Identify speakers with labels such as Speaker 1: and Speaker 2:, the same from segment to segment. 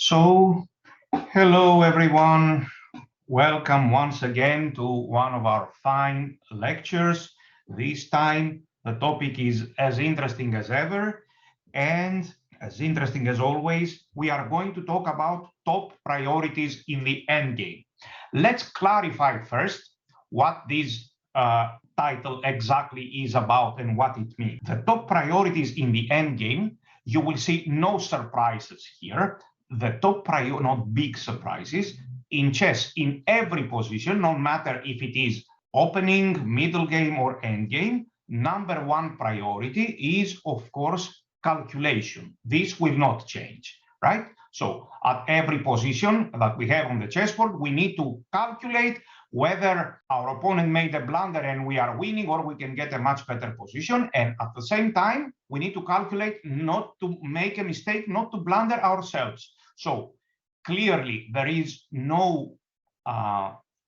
Speaker 1: So, hello everyone. Welcome once again to one of our fine lectures. This time the topic is as interesting as ever and as interesting as always. We are going to talk about top priorities in the endgame. Let's clarify first what this title exactly is about and what it means. The top priorities in the endgame, you will see no surprises here. The top priority, not big surprises, in chess, in every position, no matter if it is opening, middle game, or end game, number one priority is, of course, calculation. This will not change, right? So at every position that we have on the chessboard, we need to calculate whether our opponent made a blunder and we are winning, or we can get a much better position. And at the same time, we need to calculate not to make a mistake, not to blunder ourselves. So clearly, there is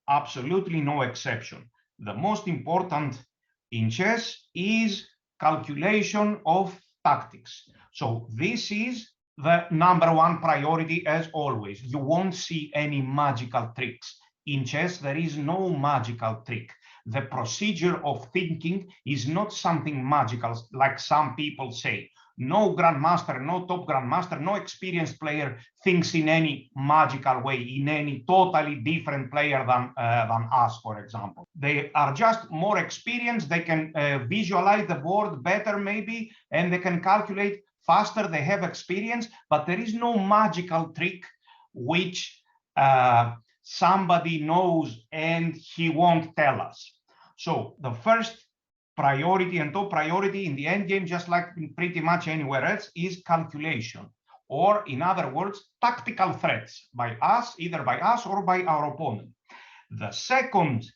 Speaker 1: absolutely no exception. The most important in chess is calculation of tactics. So this is the number one priority as always. You won't see any magical tricks. In chess, there is no magical trick. The procedure of thinking is not something magical, like some people say. No grandmaster, no top grandmaster, no experienced player thinks in any magical way, in any totally different player than us, for example. They are just more experienced. They can visualize the board better, maybe, and they can calculate faster. They have experience, but there is no magical trick which somebody knows and he won't tell us. So the first priority and top priority in the endgame, just like in pretty much anywhere else, is calculation, or in other words, tactical threats by us, either by us or by our opponent. The second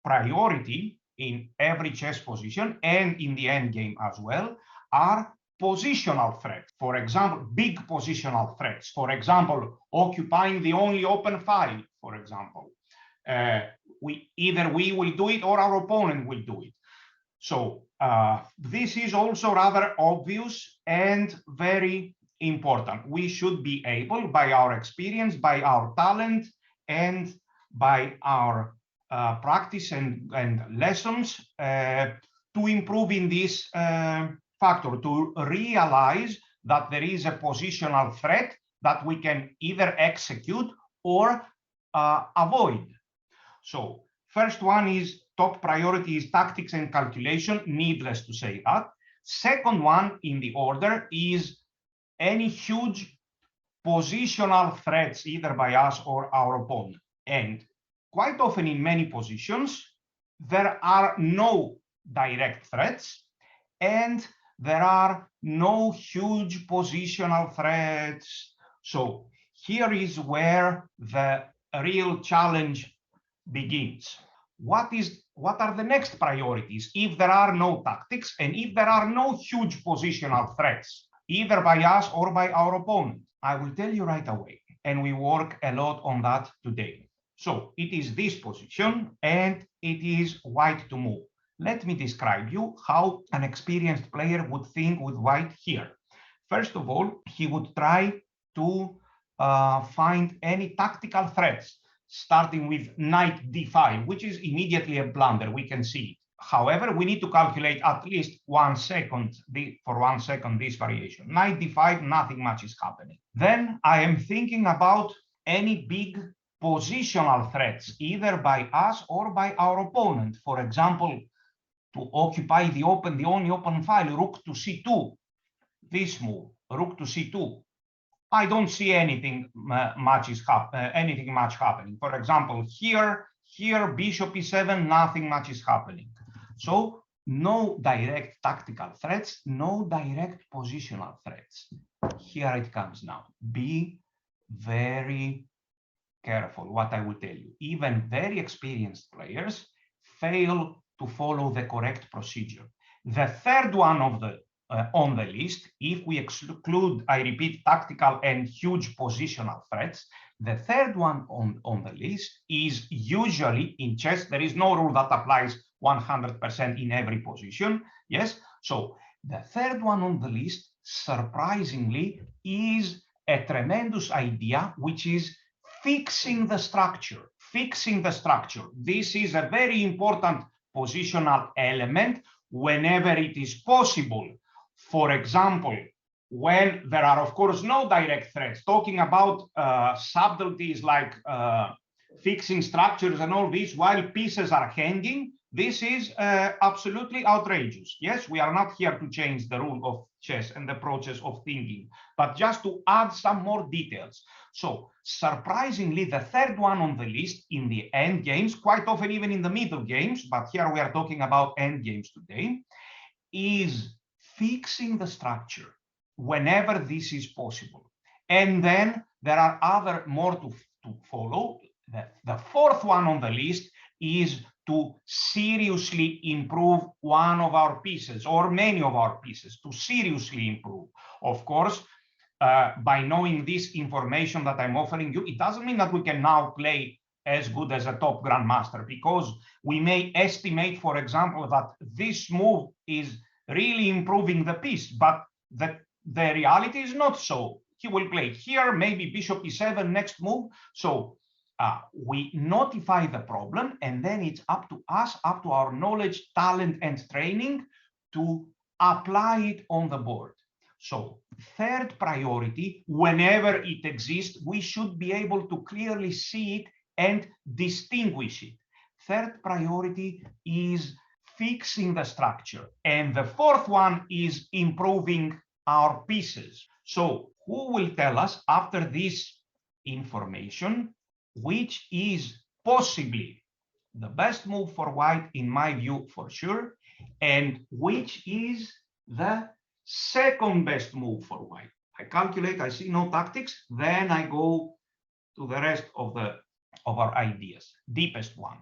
Speaker 1: priority in every chess position and in the endgame as well are positional threats. For example, big positional threats. For example, occupying the only open file, for example. Either we will do it or our opponent will do it. So this is also rather obvious and very important. We should be able, by our experience, by our talent, and by our practice and lessons, to improve in this factor, to realize that there is a positional threat that we can either execute or avoid. So first one is top priority is tactics and calculation, needless to say that. Second one in the order is any huge positional threats, either by us or our opponent. And quite often in many positions, there are no direct threats and there are no huge positional threats. So here is where the real challenge begins. What are the next priorities if there are no tactics and if there are no huge positional threats, either by us or by our opponent? I will tell you right away, and we work a lot on that today. So it is this position and it is white to move. Let me describe you how an experienced player would think with white here. First of all, he would try to find any tactical threats, starting with knight d5, which is immediately a blunder. We can see it. However, we need to calculate at least 1 second, for 1 second, this variation. Knight d5, nothing much is happening. Then I am thinking about any big positional threats, either by us or by our opponent. For example, to occupy the only open file, rook to c2, this move, rook to c2. I don't see anything much happening. For example, here, bishop e7, nothing much is happening. So no direct tactical threats, no direct positional threats. Here it comes now. Be very careful what I will tell you. Even very experienced players fail to follow the correct procedure. The third one of the on the list, if we exclude, I repeat, tactical and huge positional threats, the third one on the list is usually in chess. There is no rule that applies 100% in every position. Yes. So the third one on the list, surprisingly, is a tremendous idea, which is fixing the structure. Fixing the structure. This is a very important positional element whenever it is possible. For example, when there are, of course, no direct threats, talking about subtleties like fixing structures and all this while pieces are hanging, this is absolutely outrageous. Yes, we are not here to change the rule of chess and the process of thinking, but just to add some more details. So surprisingly, the third one on the list in the end games, quite often even in the middle games, but here we are talking about end games today, is fixing the structure whenever this is possible. And then there are other more to follow. The fourth one on the list is to seriously improve one of our pieces or many of our pieces, to seriously improve. Of course, by knowing this information that I'm offering you, it doesn't mean that we can now play as good as a top grandmaster, because we may estimate, for example, that this move is really improving the piece, but the reality is not so. He will play here, maybe bishop e7 next move. So we notify the problem, and then it's up to us, up to our knowledge, talent, and training to apply it on the board. So third priority, whenever it exists, we should be able to clearly see it and distinguish it. Third priority is fixing the structure. And the fourth one is improving our pieces. So who will tell us after this information which is possibly the best move for white, in my view, for sure, and which is the second best move for white? I calculate, I see no tactics, then I go to the rest of our ideas, deepest one.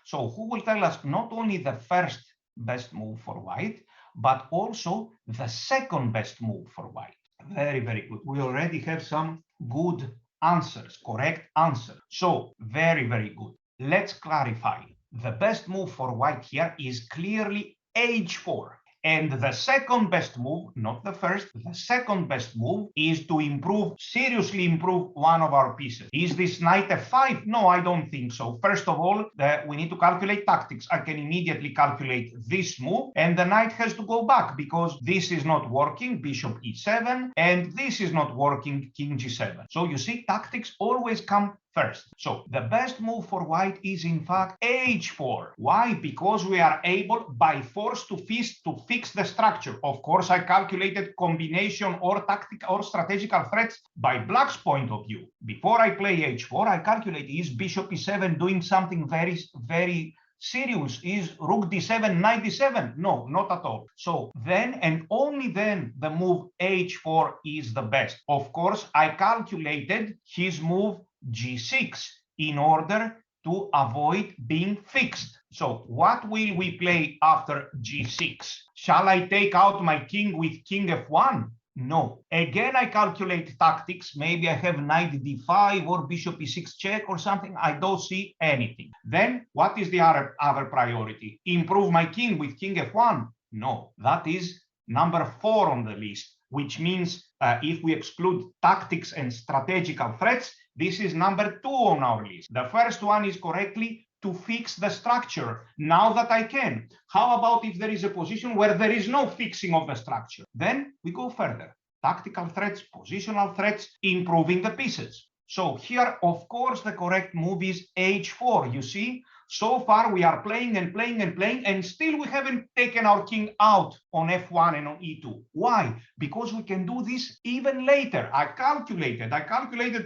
Speaker 1: So who will tell us not only the first best move for white, but also the second best move for white? Very, very good. We already have some good answers, correct answers. So very, very good. Let's clarify. The best move for white here is clearly h4. And the second best move, not the first, the second best move is to improve, seriously improve one of our pieces. Is this knight f5? No, I don't think so. First of all, we need to calculate tactics. I can immediately calculate this move, and the knight has to go back because this is not working, bishop e7, and this is not working, king g7. So you see, tactics always come first. So the best move for white is in fact h4. Why? Because we are able by force to fix the structure. Of course, I calculated combination or tactical or strategical threats by black's point of view. Before I play h4, I calculate, is bishop e7 doing something very, very serious? Is rook d7, knight d7? No, not at all. So then and only then the move h4 is the best. Of course, I calculated his move g6 in order to avoid being fixed. So what will we play after g6? Shall I take out my king with king f1? No. Again, I calculate tactics. Maybe I have knight d5 or bishop e6 check or something. I don't see anything. Then what is the other priority? Improve my king with king f1? No. That is number 4 on the list, which means if we exclude tactics and strategical threats, this is number 2 on our list. The first one is correctly to fix the structure now that I can. How about if there is a position where there is no fixing of the structure? Then we go further. Tactical threats, positional threats, improving the pieces. So here, of course, the correct move is h4. You see, so far we are playing and playing and playing, and still we haven't taken our king out on f1 and on e2. Why? Because we can do this even later. I calculated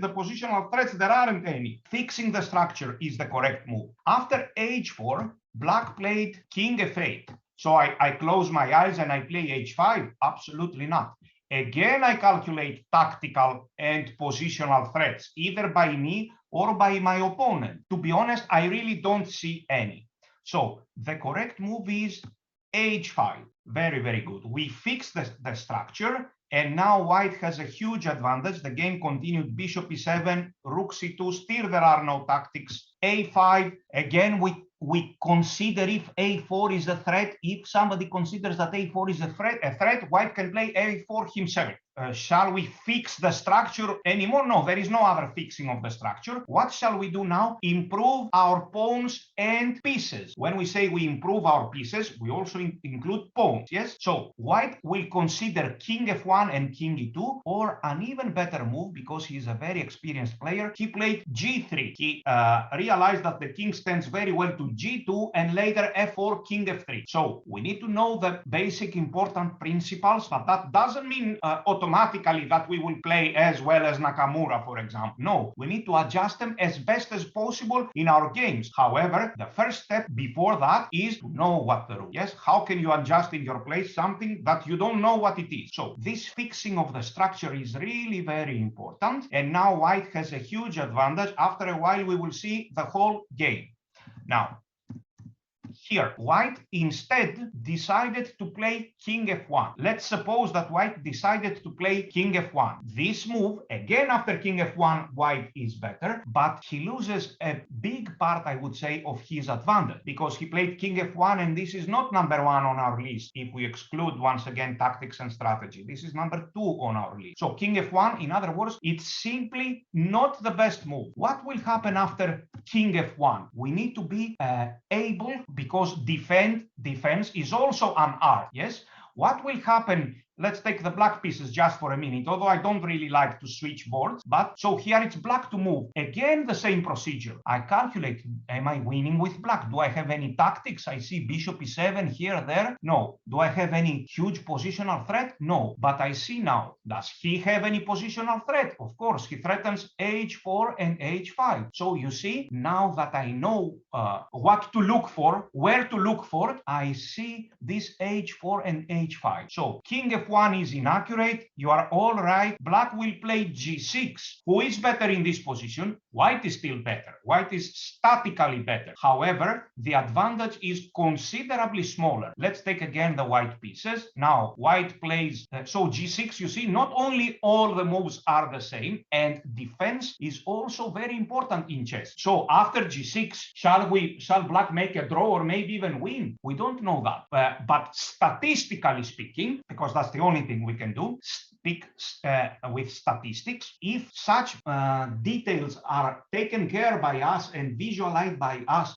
Speaker 1: the positional threats. There aren't any. Fixing the structure is the correct move. After h4, black played king f8. So I close my eyes and I play h5? Absolutely not. Again, I calculate tactical and positional threats, either by me or by my opponent. To be honest, I really don't see any. So the correct move is h5. Very, very good. We fixed the structure, and now white has a huge advantage. The game continued bishop e7, rook c2. Still, there are no tactics. a5. Again, we consider if a4 is a threat. If somebody considers that a4 is a threat, white can play a4 himself. shall we fix the structure anymore? No, there is no other fixing of the structure. What shall we do now? Improve our pawns and pieces. When we say we improve our pieces, we also include pawns, yes? So white will consider king f1 and king e2, or an even better move, because he's a very experienced player. He played g3. He realized that the king stands very well to g2 and later f4, king f3. So we need to know the basic important principles, but that doesn't mean automatically that we will play as well as Nakamura, for example. No, we need to adjust them as best as possible in our games. However, the first step before that is to know what the rule. Yes, how can you adjust in your play something that you don't know what it is? So this fixing of the structure is really very important. And now white has a huge advantage. After a while, we will see the whole game. Now, here, white instead decided to play king f1. Let's suppose that white decided to play king f1. This move, again after king f1, white is better, but he loses a big part, I would say, of his advantage, because he played king f1, and this is not number one on our list if we exclude, once again, tactics and strategy. This is number two on our list. So king f1, in other words, it's simply not the best move. What will happen after king f1? We need to be able, because defense is also an art, yes? What will happen? Let's take the black pieces just for a minute, although I don't really like to switch boards. But so here it's black to move. Again, the same procedure. I calculate, am I winning with black? Do I have any tactics? I see bishop e7 here, there. No. Do I have any huge positional threat? No. But I see now, does he have any positional threat? Of course, he threatens h4 and h5. So you see, now that I know what to look for, where to look for, I see this h4 and h5. So king f1 is inaccurate. You are all right. Black will play g6. Who is better in this position? White is still better. White is statically better. However, the advantage is considerably smaller. Let's take again the white pieces. Now, white plays, so g6, you see, not only all the moves are the same, and defense is also very important in chess. So after g6, shall black make a draw or maybe even win? We don't know that. But statistically speaking, because that's the only thing we can do, speak with statistics. If such details are taken care by us and visualized by us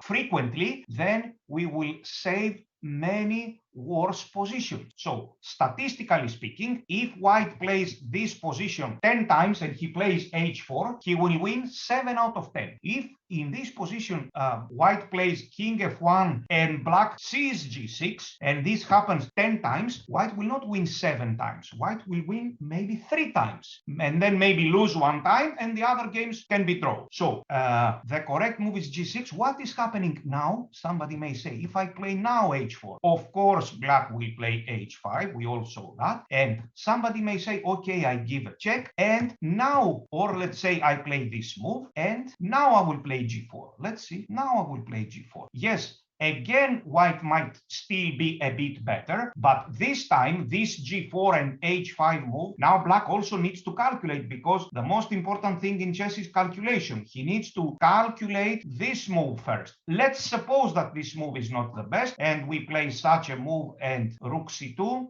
Speaker 1: frequently, then we will save many worse positions. So statistically speaking, if white plays this position 10 times and he plays h4, he will win 7 out of 10. If in this position white plays king f1 and black sees g6, and this happens 10 times, white will not win 7 times. White will win maybe 3 times, and then maybe lose 1 time, and the other games can be drawn. So the correct move is g6. What is happening now? Somebody may say, if I play now h4, of course black will play h5. We all saw that. And somebody may say, okay, I give a check, and now, or let's say I play this move, and now I will play g4. Let's see. Now I will play g4. Yes, again, white might still be a bit better, but this time, this g4 and h5 move, now black also needs to calculate, because the most important thing in chess is calculation. He needs to calculate this move first. Let's suppose that this move is not the best, and we play such a move and rook c2,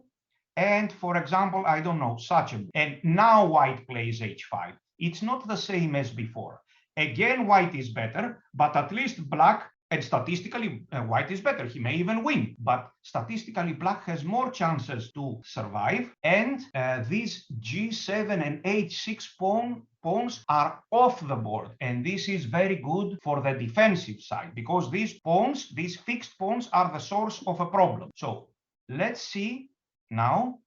Speaker 1: and for example, I don't know, such a move. And now white plays h5. It's not the same as before. Again, white is better, but at least black, and statistically, white is better. He may even win, but statistically, black has more chances to survive. And these g7 and h6 pawns are off the board. And this is very good for the defensive side, because these pawns, these fixed pawns, are the source of a problem. So let's see now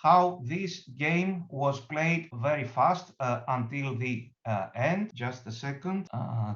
Speaker 1: how this game was played very fast until the end. Just a second.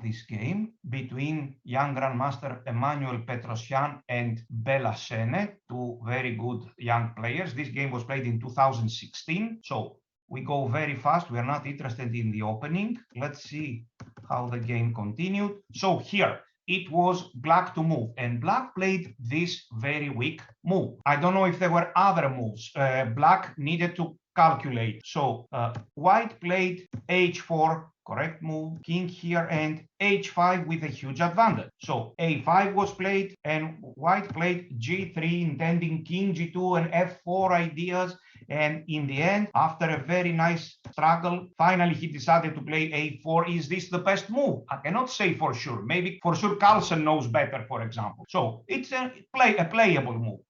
Speaker 1: This game between young Grandmaster Emmanuel Petrosyan and Belasene, two very good young players. This game was played in 2016. So we go very fast. We are not interested in the opening. Let's see how the game continued. So here, it was black to move, and black played this very weak move. I don't know if there were other moves. Black needed to calculate. So white played h4, correct move, king here, and h5 with a huge advantage. So a5 was played, and white played g3, intending king g2 and f4 ideas. And in the end, after a very nice struggle, finally he decided to play a4. Is this the best move? I cannot say for sure. Maybe for sure Carlsen knows better, for example. So it's a playable move.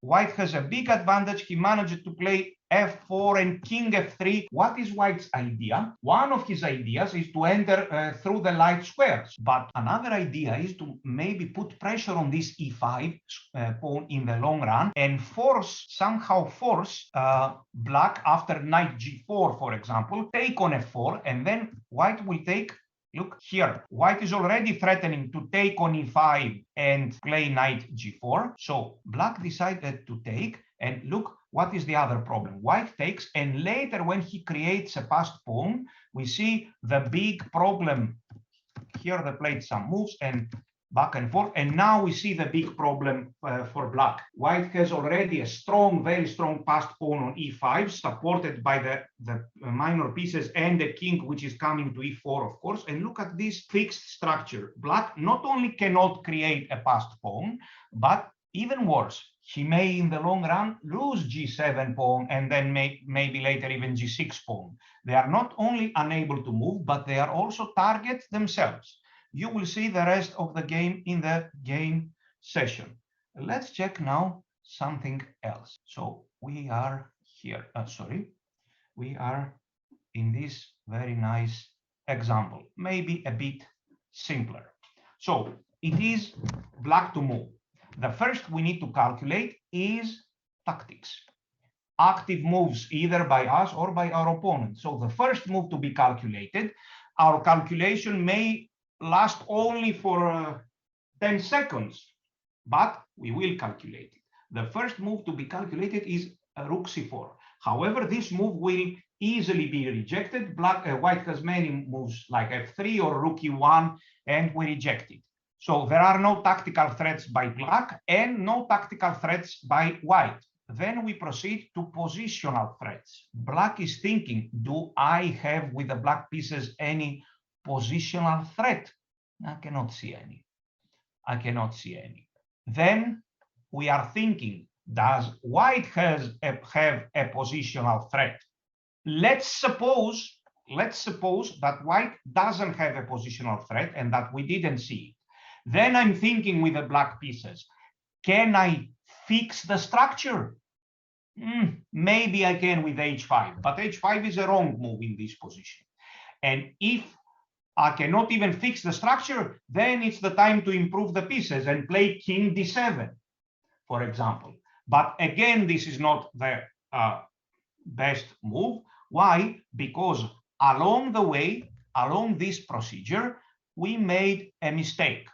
Speaker 1: White has a big advantage. He managed to play f4 and king f3. What is White's idea? One of his ideas is to enter through the light squares. But another idea is to maybe put pressure on this e5 pawn in the long run and somehow force black after knight g4, for example, take on f4, and then White will take. Look here, White is already threatening to take on e5 and play knight g4. So black decided to take, and look, what is the other problem? White takes, and later when he creates a passed pawn, we see the big problem. Here they played some moves and back and forth, and now we see the big problem for black. White has already a strong, very strong passed pawn on e5, supported by the minor pieces and the king, which is coming to e4, of course. And look at this fixed structure. Black not only cannot create a passed pawn, but even worse, he may in the long run lose g7 pawn and then maybe later even g6 pawn. They are not only unable to move, but they are also targets themselves. You will see the rest of the game in the game session. Let's check now something else. So we are here, we are in this very nice example, maybe a bit simpler. So it is black to move. The first we need to calculate is tactics. Active moves either by us or by our opponent. So the first move to be calculated, our calculation may last only for 10 seconds, but we will calculate it. The first move to be calculated is rook c4. However, this move will easily be rejected. White has many moves like f3 or rook e1, and we reject it. So there are no tactical threats by black and no tactical threats by white. Then we proceed to positional threats. Black is thinking, do I have with the black pieces any positional threat? I cannot see any. I cannot see any. Then we are thinking, does white have a positional threat? Let's suppose that white doesn't have a positional threat and that we didn't see it. Then I'm thinking with the black pieces, can I fix the structure? Maybe I can with h5, but h5 is a wrong move in this position. And if I cannot even fix the structure, then it's the time to improve the pieces and play king d7, for example. But again, this is not the best move. Why? Because along the way, along this procedure, we made a mistake.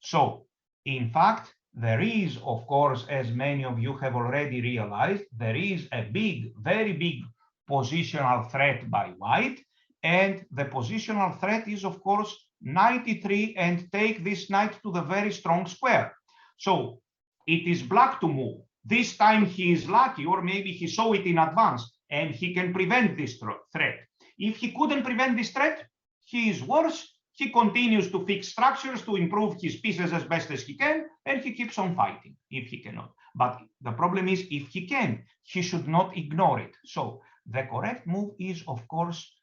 Speaker 1: So, in fact, there is, of course, as many of you have already realized, there is a big, very big positional threat by white. And the positional threat is, of course, knight e3 and take this knight to the very strong square. So it is black to move. This time he is lucky, or maybe he saw it in advance, and he can prevent this threat. If he couldn't prevent this threat, he is worse. He continues to fix structures to improve his pieces as best as he can, and he keeps on fighting if he cannot. But the problem is, if he can, he should not ignore it. So the correct move is, of course,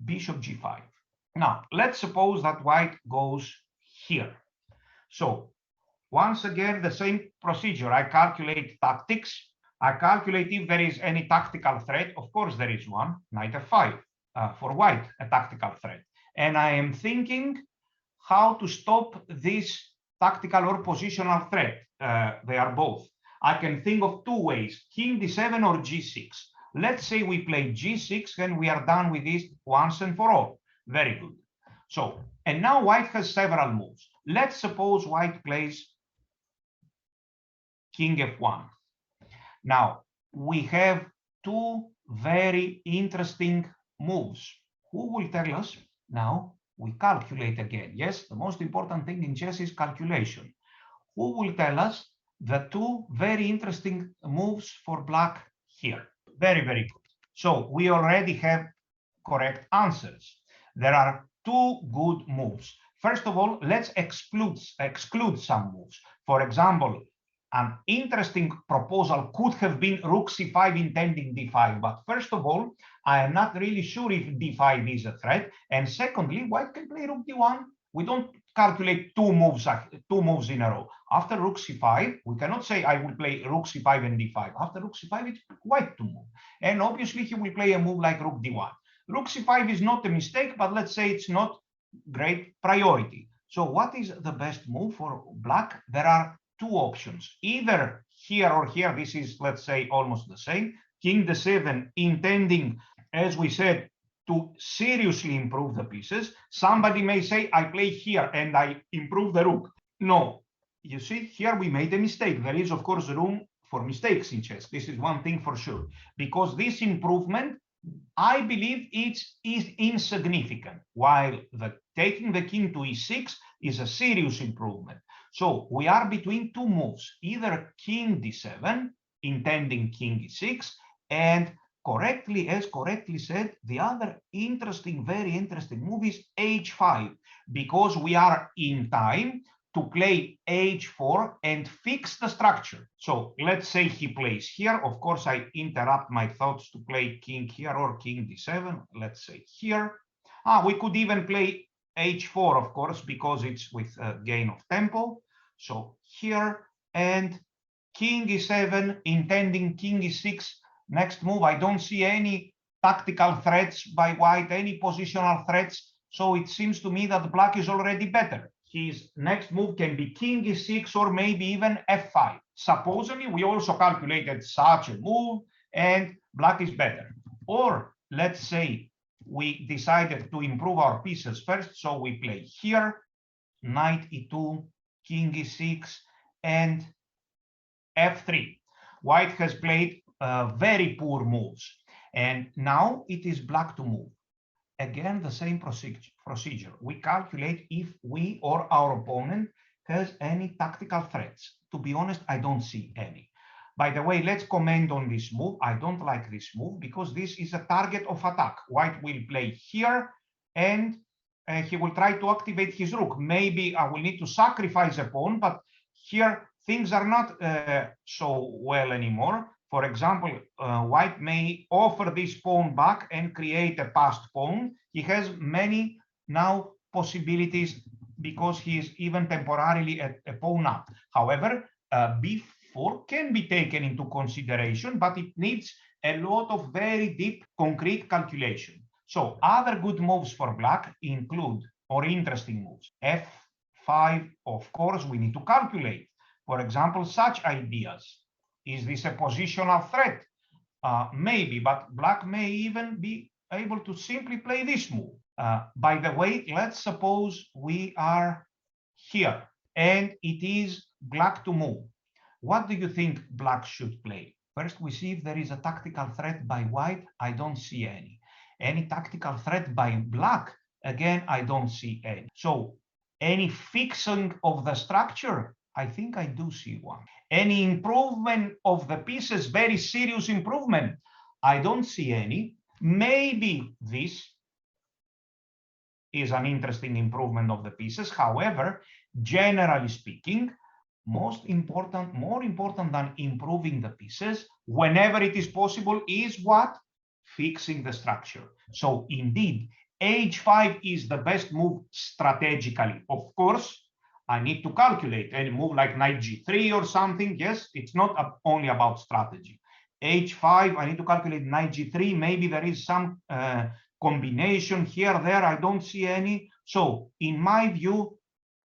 Speaker 1: bishop g5. Now, let's suppose that white goes here. So once again, the same procedure. I calculate tactics. I calculate if there is any tactical threat. Of course, there is one, knight f5, for white, a tactical threat. And I am thinking how to stop this tactical or positional threat. They are both. I can think of two ways, king d7 or g6. Let's say we play g6 and we are done with this once and for all. Very good. So, and now white has several moves. Let's suppose white plays king f1. Now, we have two very interesting moves. Who will tell us? Now, we calculate again. Yes, the most important thing in chess is calculation. Who will tell us the two very interesting moves for black here? Very, very good. So we already have correct answers. There are two good moves. First of all, let's exclude some moves. For example, An interesting proposal could have been rook c5 intending d5, but first of all, I am not really sure if d5 is a threat, and secondly, white can play rook d1. We don't calculate two moves in a row. After rook c5, we cannot say I will play rook c5 and d5. After rook c5, it's white to move, and obviously he will play a move like rook d1. Rook c5 is not a mistake, but let's say it's not great priority. So what is the best move for black? There are two options, either here or here. This is, let's say, almost the same. King d7, intending, as we said, to seriously improve the pieces. Somebody may say, I play here and I improve the rook. No, you see, here we made a mistake. There is, of course, room for mistakes in chess. This is one thing for sure, because this improvement, I believe, is insignificant, while taking the king to e6 is a serious improvement. So we are between two moves, either king d7, intending king e6, and as correctly said, the other interesting, very interesting move is h5, because we are in time to play h4 and fix the structure. So let's say he plays here. Of course, I interrupt my thoughts to play king here or king d7. Let's say here. We could even play h4, of course, because it's with a gain of tempo. So here, and king e7, intending king e6. Next move, I don't see any tactical threats by white, any positional threats. So it seems to me that black is already better. His next move can be king e6 or maybe even f5. Supposedly, we also calculated such a move and black is better. Or let's say we decided to improve our pieces first. So we play here, knight e2, king e6, and f3. White has played very poor moves. And now it is black to move. Again, the same procedure. We calculate if we or our opponent has any tactical threats. To be honest, I don't see any. By the way, let's comment on this move. I don't like this move because this is a target of attack. White will play here and he will try to activate his rook. Maybe I will need to sacrifice a pawn, but here things are not so well anymore. For example, white may offer this pawn back and create a passed pawn. He has many now possibilities because he is even temporarily a pawn up. However, b4 can be taken into consideration, but it needs a lot of very deep, concrete calculation. So other good moves for black include, or interesting moves, f5, of course, we need to calculate. For example, such ideas. Is this a positional threat? Maybe, but black may even be able to simply play this move. By the way, let's suppose we are here and it is black to move. What do you think black should play? First, we see if there is a tactical threat by white. I don't see any. Any tactical threat by black? Again, I don't see any. So any fixing of the structure? I think I do see one. Any improvement of the pieces, very serious improvement? I don't see any. Maybe this is an interesting improvement of the pieces. However, generally speaking, more important than improving the pieces, whenever it is possible, is what? Fixing the structure. So indeed, h5 is the best move strategically. Of course, I need to calculate any move like knight g3 or something. Yes, it's not only about strategy. h5, I need to calculate knight g3. Maybe there is some combination here, there. I don't see any. So in my view,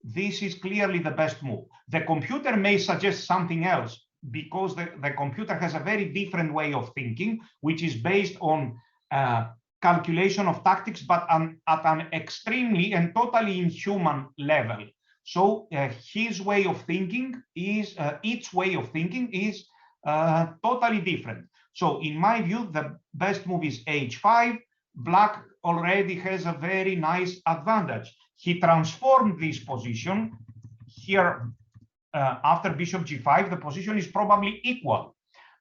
Speaker 1: this is clearly the best move. The computer may suggest something else because the computer has a very different way of thinking, which is based on calculation of tactics, but at an extremely and totally inhuman level. So his way of thinking is, its way of thinking is totally different. So in my view, the best move is h5. Black already has a very nice advantage. He transformed this position here after bishop g5. The position is probably equal.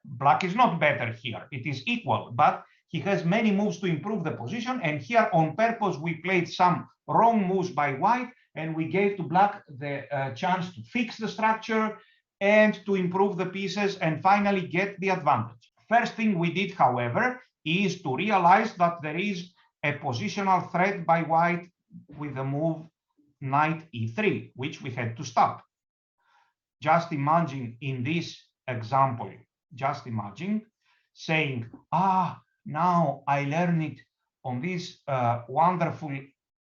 Speaker 1: Black is not better here. It is equal, but he has many moves to improve the position. And here on purpose, we played some wrong moves by white, and we gave to black the chance to fix the structure, and to improve the pieces and finally get the advantage. First thing we did, however, is to realize that there is a positional threat by white with the move knight e3, which we had to stop. Just imagine in this example, just imagine saying, now I learned it on these wonderful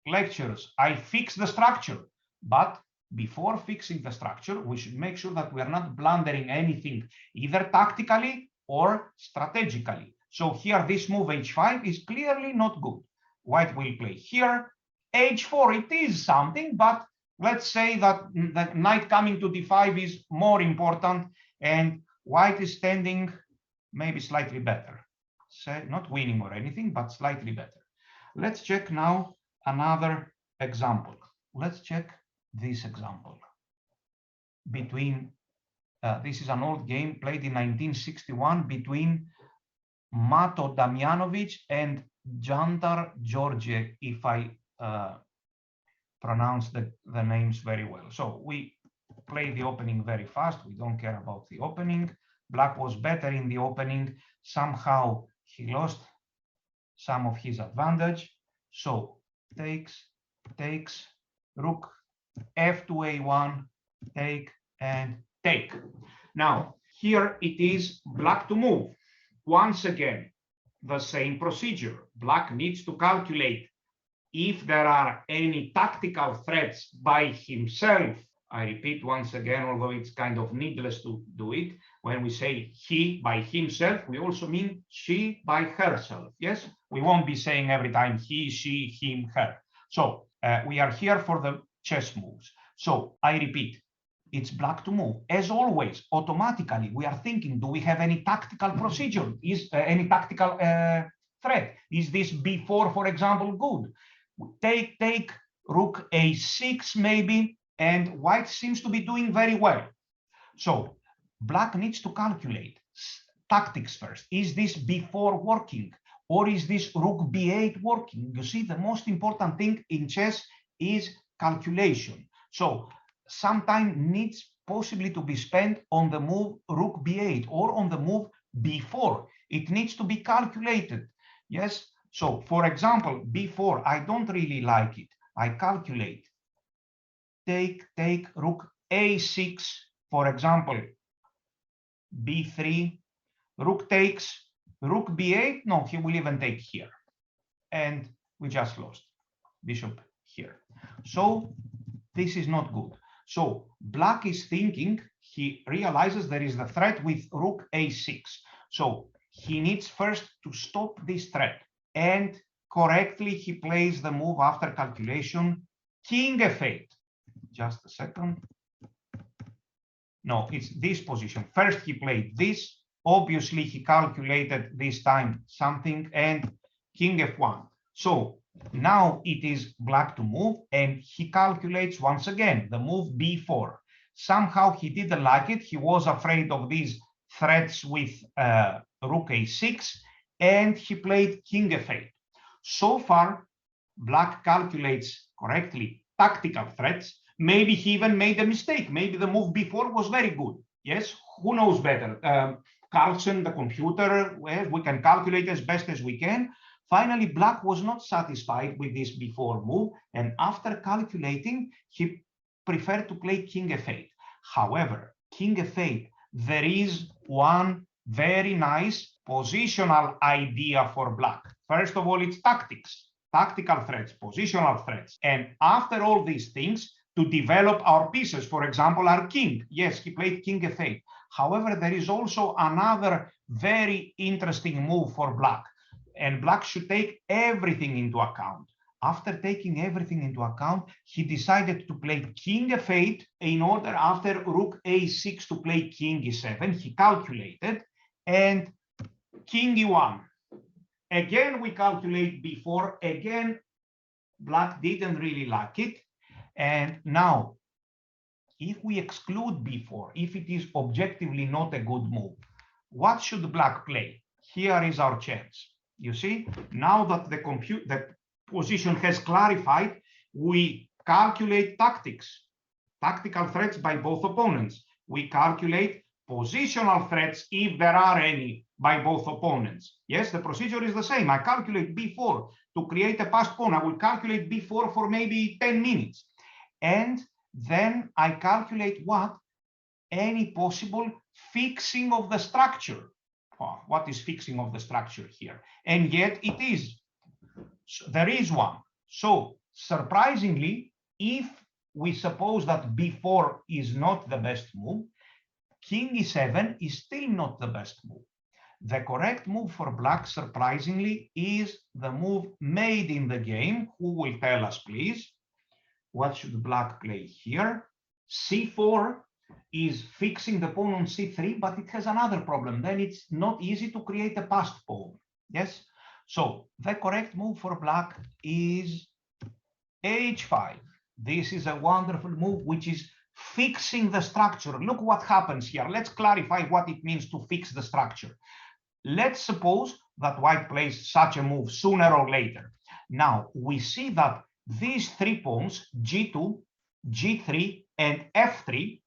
Speaker 1: lectures. I fix the structure, but before fixing the structure, we should make sure that we are not blundering anything, either tactically or strategically. So here, this move h5 is clearly not good. White will play here. h4, it is something, but let's say that the knight coming to d5 is more important, and white is standing maybe slightly better. So not winning or anything, but slightly better. Let's check now another example. Let's check this example. Between, this is an old game played in 1961 between Mato Damjanovic and Jantar Georgiev, if I pronounce the names very well. So we play the opening very fast. We don't care about the opening. Black was better in the opening. Somehow he lost some of his advantage. So takes, rook f to a1, take and take. Now here it is black to move. Once again, the same procedure. Black needs to calculate if there are any tactical threats by himself. I repeat once again, although it's kind of needless to do it. When we say he by himself, we also mean she by herself. Yes, we won't be saying every time he, she, him, her. So we are here for the chess moves. So I repeat, it's black to move. As always, automatically, we are thinking, do we have any tactical procedure? Is any tactical threat? Is this b4, for example, good? Take, rook a6 maybe, and white seems to be doing very well. So black needs to calculate tactics first. Is this b4 working? Or is this rook b8 working? You see, the most important thing in chess is calculation. So some time needs possibly to be spent on the move rook b8 or on the move b4. It needs to be calculated. Yes. So for example, b4, I don't really like it. I calculate. Take, rook a6, for example, b3, rook takes, rook b8. No, he will even take here. And we just lost. Bishop here. So this is not good. So black is thinking, he realizes there is the threat with rook a6. So he needs first to stop this threat. And correctly, he plays the move after calculation, king f8. Just a second. No, it's this position. First, he played this. Obviously, he calculated this time something, and king f1. So now it is black to move, and he calculates once again the move b4. Somehow he didn't like it. He was afraid of these threats with rook a6, and he played king f8. So far, black calculates correctly tactical threats. Maybe he even made a mistake. Maybe the move b4 was very good. Yes, who knows better? Carlsen, the computer, well, we can calculate as best as we can. Finally, black was not satisfied with this b4 move, and after calculating, he preferred to play king f8. However, king f8, there is one very nice positional idea for black. First of all, it's tactics, tactical threats, positional threats. And after all these things, to develop our pieces, for example, our king. Yes, he played king f8. However, there is also another very interesting move for black. And black should take everything into account. After taking everything into account, he decided to play king f8 in order after rook a6 to play king e7. He calculated, and king e1. Again, we calculate b4. Again, black didn't really like it. And now, if we exclude b4, if it is objectively not a good move, what should black play? Here is our chance. You see, now that the position has clarified, we calculate tactics, tactical threats by both opponents. we calculate positional threats if there are any by both opponents. Yes, the procedure is the same. I calculate b4 to create a passed pawn. I will calculate b4 for maybe 10 minutes. And then I calculate what? Any possible fixing of the structure. Oh, what is fixing of the structure here? And yet it is. So there is one. So surprisingly, if we suppose that b4 is not the best move, king e7 is still not the best move. The correct move for black, surprisingly, is the move made in the game. Who will tell us, please? What should black play here? c4 is fixing the pawn on c3, but it has another problem. Then it's not easy to create a passed pawn. Yes? So the correct move for black is h5. This is a wonderful move, which is fixing the structure. Look what happens here. Let's clarify what it means to fix the structure. Let's suppose that white plays such a move sooner or later. Now, we see that these three pawns, g2, g3, and f3,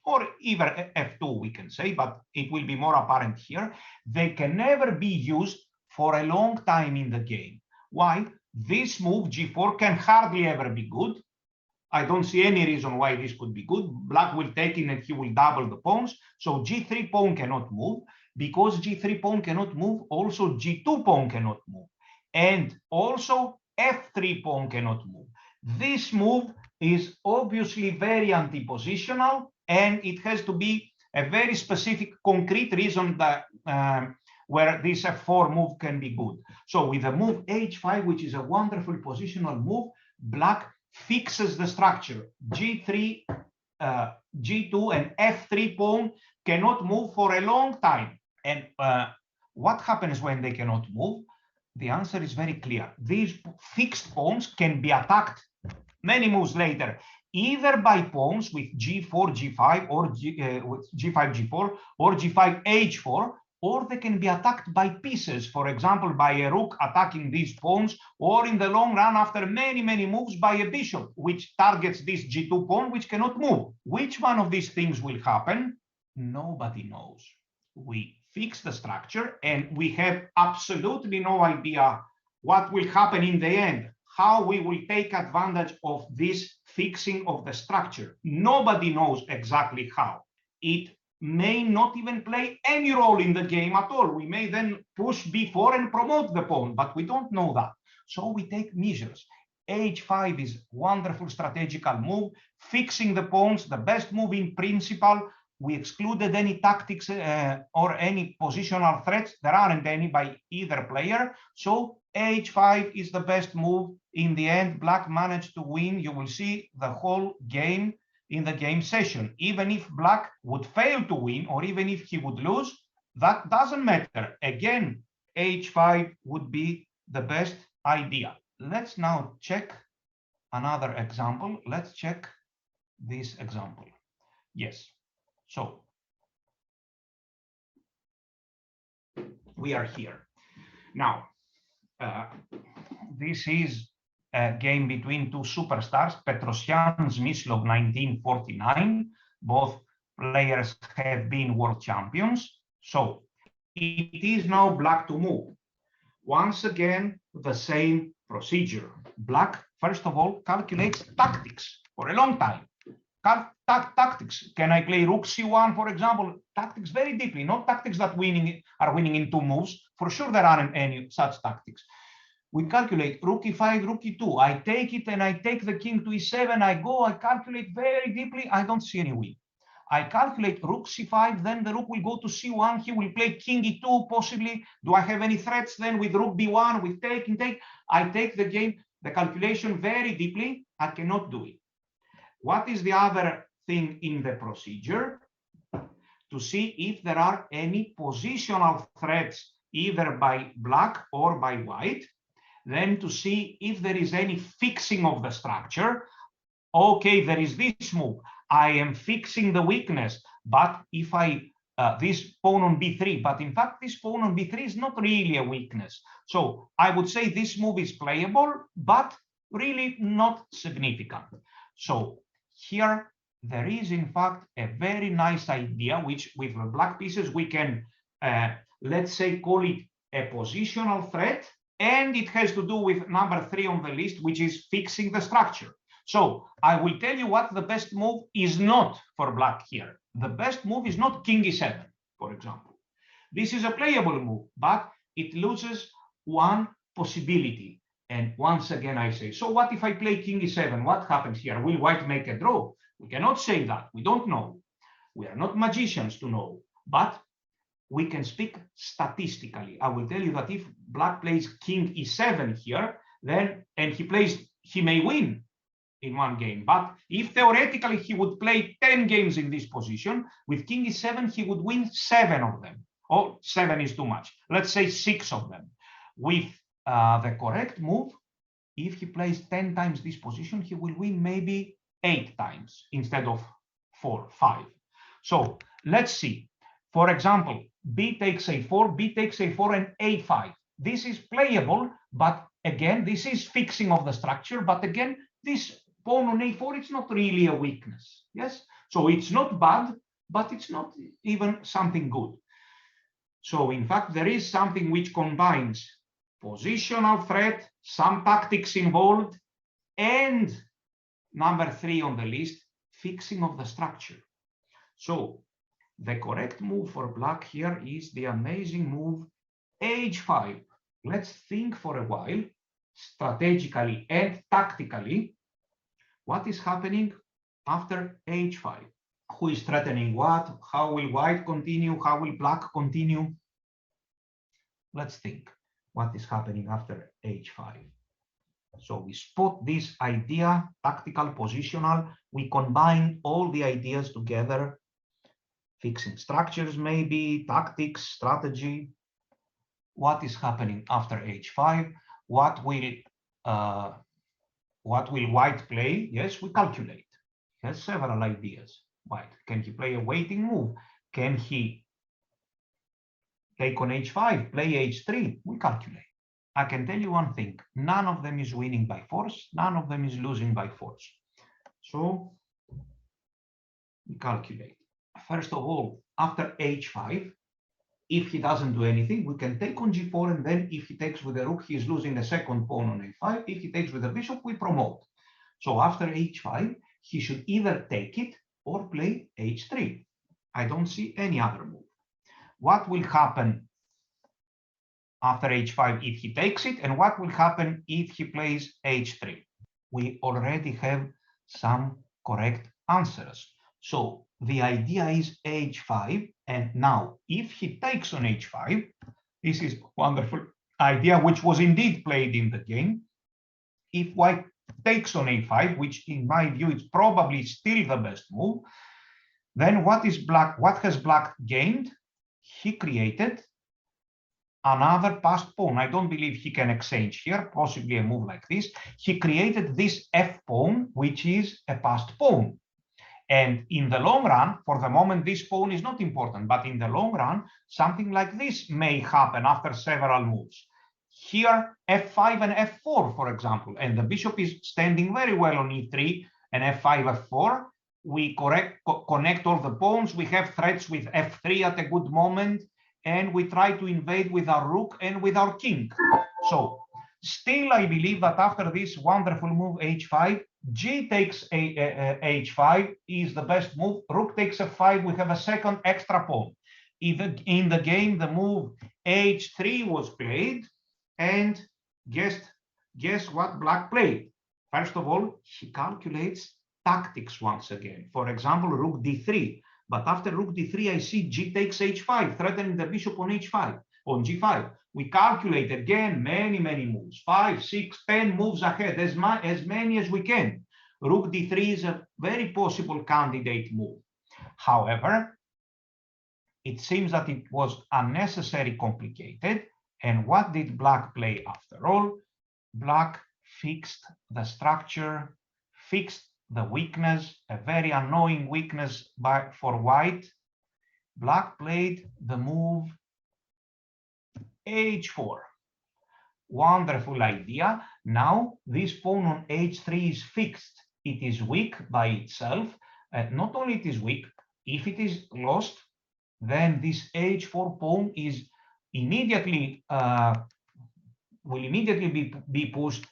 Speaker 1: or even f2, we can say, but it will be more apparent here, they can never be used for a long time in the game. Why? This move, g4, can hardly ever be good. I don't see any reason why this could be good. Black will take it and he will double the pawns. So g3 pawn cannot move. Because g3 pawn cannot move, also g2 pawn cannot move. And also f3 pawn cannot move. This move is obviously very anti-positional, and it has to be a very specific, concrete reason that where this f4 move can be good. So with the move h5, which is a wonderful positional move, black fixes the structure. g3, g2, and f3 pawn cannot move for a long time. And what happens when they cannot move? The answer is very clear. These fixed pawns can be attacked many moves later, either by pawns with g4, g5, or with g5, g4, or g5, h4, or they can be attacked by pieces, for example, by a rook attacking these pawns, or in the long run, after many, many moves, by a bishop, which targets this g2 pawn, which cannot move. Which one of these things will happen? Nobody knows. We fix the structure, and we have absolutely no idea what will happen in the end, how we will take advantage of this fixing of the structure. Nobody knows exactly how. It may not even play any role in the game at all. We may then push b4 and promote the pawn, but we don't know that. So we take measures. h5 is wonderful strategical move, fixing the pawns, the best move in principle. We excluded any tactics or any positional threats. There aren't any by either player. So h5 is the best move. In the end, black managed to win. You will see the whole game in the game session. Even if black would fail to win, or even if he would lose, that doesn't matter. Again, h5 would be the best idea. Let's now check another example. Let's check this example. Yes. So we are here. Now, this is a game between two superstars, Petrosyan, Smyslov, 1949. Both players have been world champions. So it is now black to move. Once again, the same procedure. Black, first of all, calculates tactics for a long time. Tactics. Can I play rook c1, for example? Tactics very deeply, not tactics that are winning in two moves. For sure, there aren't any such tactics. We calculate rook e5, rook e2. I take it and I take the king to e7. I calculate very deeply. I don't see any win. I calculate rook c5, then the rook will go to c1. He will play king e2, possibly. Do I have any threats then with rook b1, with take and take? I take the game, the calculation very deeply. I cannot do it. What is the other thing in the procedure? To see if there are any positional threats either by black or by white. Then to see if there is any fixing of the structure. Okay, there is this move. I am fixing the weakness, but if this pawn on b3, but in fact, this pawn on b3 is not really a weakness. So I would say this move is playable, but really not significant. So here there is in fact a very nice idea, which with the black pieces we can, let's say, call it a positional threat, and it has to do with number 3 on the list, which is fixing the structure. So I will tell you what the best move is not for black here. The best move is not king e7, for example. This is a playable move, but it loses one possibility. And once again, I say, so what if I play king e7? What happens here? Will white make a draw? We cannot say that. We don't know. We are not magicians to know. But we can speak statistically. I will tell you that if black plays king e7 here, then, and he may win in one game. But if theoretically he would play 10 games in this position, with king e7, he would win 7 of them. Oh, 7 is too much. Let's say 6 of them. With the correct move, if he plays 10 times this position, he will win maybe 8 times instead of 4, 5. So let's see. For example, b takes a4, b takes a4, and a5. This is playable, but again, this is fixing of the structure. But again, this pawn on a4, it's not really a weakness. Yes, so it's not bad, but it's not even something good. So in fact, there is something which combines positional threat, some tactics involved, and number 3 on the list, fixing of the structure. So the correct move for black here is the amazing move h5. Let's think for a while, strategically and tactically, what is happening after h5. Who is threatening what? How will white continue? How will black continue? Let's think what is happening after h5. So we spot this idea, tactical, positional. We combine all the ideas together, fixing structures, maybe tactics, strategy. What is happening after h5? What will white play? Yes, we calculate. He has several ideas. White, can he play a waiting move? Can he take on h5, play h3? We calculate. I can tell you one thing, none of them is winning by force, none of them is losing by force. So we calculate. First of all, after h5, if he doesn't do anything, we can take on g4, and then if he takes with the rook, he is losing the second pawn on a5. If he takes with the bishop, we promote. So after h5, he should either take it or play h3. I don't see any other move. What will happen after h5 if he takes it, and what will happen if he plays h3? We already have some correct answers. So the idea is h5, and now if he takes on h5, this is wonderful idea which was indeed played in the game. If white takes on a5, which in my view is probably still the best move, then what has black gained? He created another passed pawn. I don't believe he can exchange here, possibly a move like this. He created this f pawn, which is a passed pawn. And in the long run, for the moment, this pawn is not important, but in the long run, something like this may happen after several moves. Here, f5 and f4, for example, and the bishop is standing very well on e3 and f5, f4. We connect all the pawns. We have threats with f3 at a good moment, and we try to invade with our rook and with our king. So still, I believe that after this wonderful move h5, g takes h5 is the best move. Rook takes f5. We have a second extra pawn. In the game, the move h3 was played, and guess what black played? First of all, he calculates tactics once again. For example, rook d3. But after rook d3, I see g takes h5, threatening the bishop on h5, on g5. We calculate again many moves, 5, 6, 10 moves ahead, as many as we can. Rook d3 is a very possible candidate move. However, it seems that it was unnecessarily complicated. And what did black play after all? Black fixed the structure, fixed the weakness, a very annoying weakness for white. Black played the move h4. Wonderful idea. Now this pawn on h3 is fixed. It is weak by itself, Not only it is weak, if it is lost, then this h4 pawn is immediately will immediately be pushed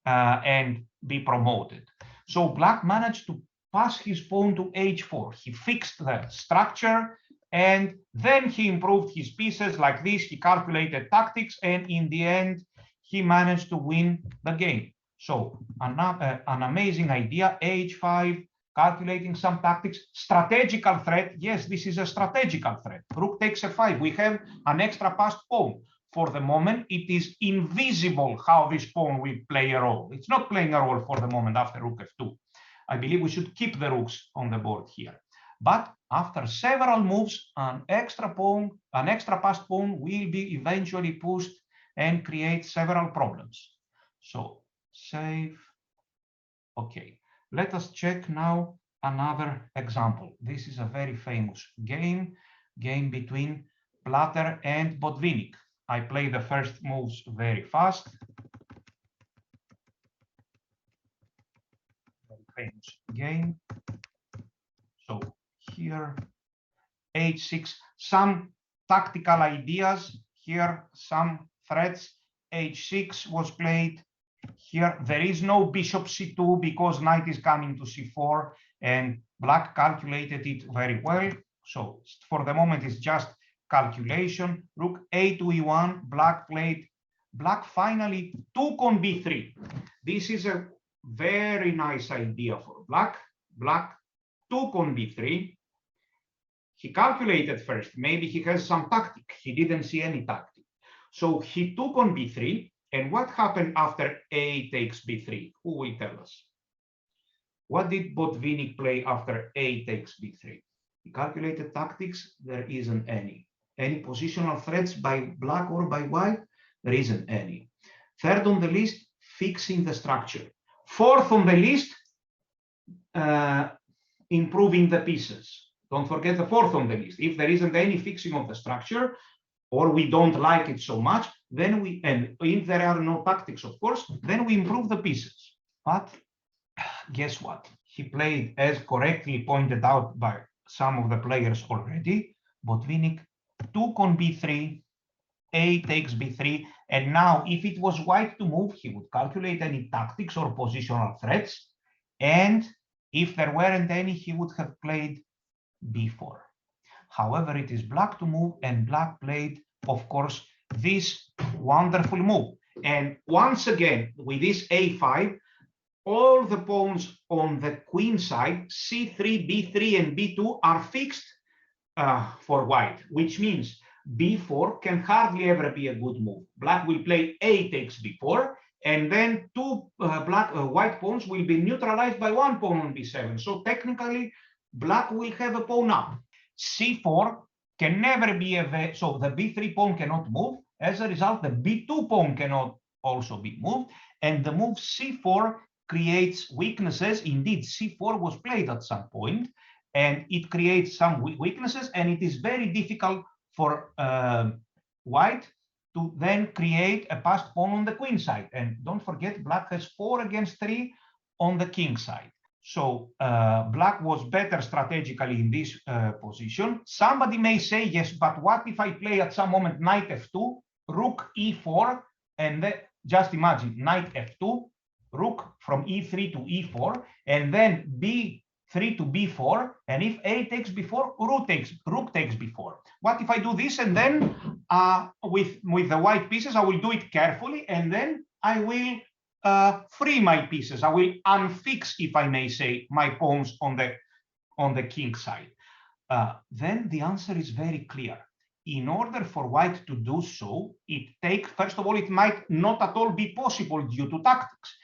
Speaker 1: and be promoted. So black managed to pass his pawn to h4. He fixed the structure, and then he improved his pieces like this. He calculated tactics, and in the end, he managed to win the game. So an amazing idea, h5, calculating some tactics, strategical threat. Yes, this is a strategical threat. Rook takes f5. We have an extra passed pawn. For the moment, it is invisible how this pawn will play a role. It's not playing a role for the moment after rook f2. I believe we should keep the rooks on the board here. But after several moves, an extra pawn, an extra passed pawn will be eventually pushed and create several problems. So save. Okay, let us check now another example. This is a very famous game between Platter and Botvinnik. I play the first moves very fast. Very famous game. So here, h6, some tactical ideas. Here, some threats. h6 was played. Here, there is no bishop c2 because knight is coming to c4, and black calculated it very well. So for the moment, it's just calculation. Rook a to e1, black played. Black finally took on b3. This is a very nice idea for black. Black took on b3. He calculated first. Maybe he has some tactic. He didn't see any tactic. So he took on b3. And what happened after a takes b3? Who will tell us? What did Botvinnik play after a takes b3? He calculated tactics. There isn't any. Any positional threats by black or by white? There isn't any. Third on the list, fixing the structure. Fourth on the list, improving the pieces. Don't forget the fourth on the list. If there isn't any fixing of the structure, or we don't like it so much, then we, and if there are no tactics, of course, then we improve the pieces. But guess what? He played, as correctly pointed out by some of the players already, Botvinnik took on b3, a takes b3, and now if it was white to move, he would calculate any tactics or positional threats, and if there weren't any, he would have played b4. However, it is black to move, and black played, of course, this wonderful move. And once again, with this a5, all the pawns on the queen side, c3, b3, and b2 are fixed for white, which means b4 can hardly ever be a good move. Black will play a takes b4, and then two white pawns will be neutralized by one pawn on b7. So technically, black will have a pawn up. c4 can never be so the b3 pawn cannot move. As a result, the b2 pawn cannot also be moved, and the move c4 creates weaknesses. Indeed, c4 was played at some point, and it creates some weaknesses, and it is very difficult for white to then create a passed pawn on the queen side. And don't forget, black has 4 against 3 on the king side. So black was better strategically in this position. Somebody may say, yes, but what if I play at some moment knight f2, rook e4, and then just imagine knight f2, rook from e3 to e4, and then b3 to b4, and if a takes b4, rook takes b4. What if I do this, and then with the white pieces, I will do it carefully, and then I will free my pieces. I will unfix, if I may say, my pawns on the king side. Then the answer is very clear. In order for white to do so, first of all, it might not at all be possible due to tactics.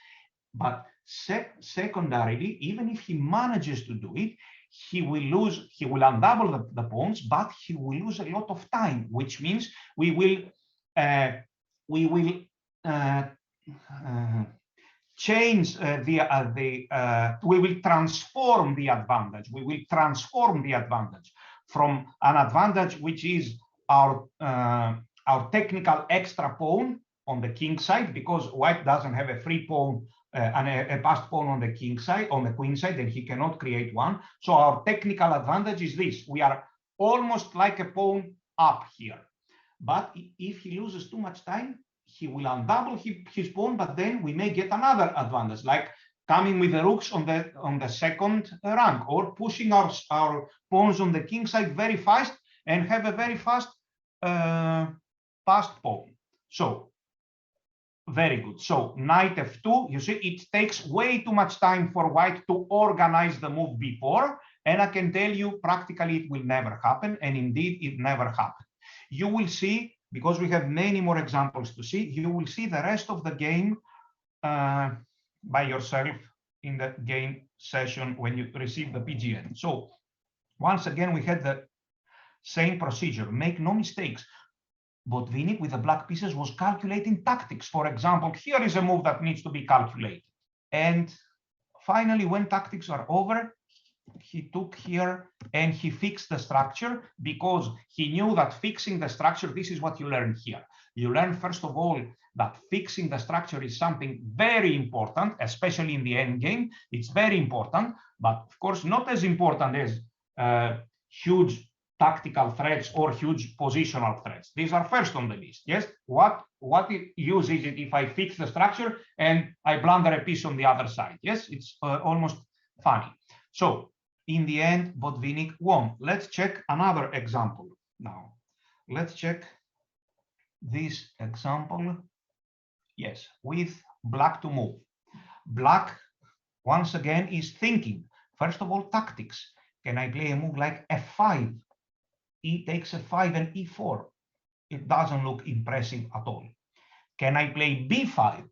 Speaker 1: But secondarily, even if he manages to do it, he will undouble the pawns, but he will lose a lot of time, which means we will change we will transform the advantage. We will transform the advantage from an advantage which is our technical extra pawn on the king side, because white doesn't have a free pawn a passed pawn on the king side, on the queen side, then he cannot create one. So our technical advantage is this: we are almost like a pawn up here. But if he loses too much time, he will undouble his pawn, but then we may get another advantage, like coming with the rooks on the second rank, or pushing our pawns on the king side very fast and have a very fast passed pawn. So very good. So knight f2, you see, it takes way too much time for white to organize the move before, and I can tell you practically it will never happen, and indeed it never happened. You will see, because we have many more examples to see, you will see the rest of the game by yourself in the game session when you receive the PGN. So once again, we had the same procedure. Make no mistakes. Botvinnik with the black pieces was calculating tactics. For example, here is a move that needs to be calculated. And finally, when tactics are over, he took here and he fixed the structure, because he knew that fixing the structure, this is what you learn here. You learn, first of all, that fixing the structure is something very important, especially in the end game. It's very important, but of course, not as important as huge tactical threats or huge positional threats. These are first on the list. Yes, what use is it if I fix the structure and I blunder a piece on the other side? Yes, it's almost funny. So in the end, Botvinnik won. Let's check another example now. Let's check this example. Yes, with black to move. Black, once again, is thinking. First of all, tactics. Can I play a move like f5? E takes f5 and e4. It doesn't look impressive at all. Can I play b5?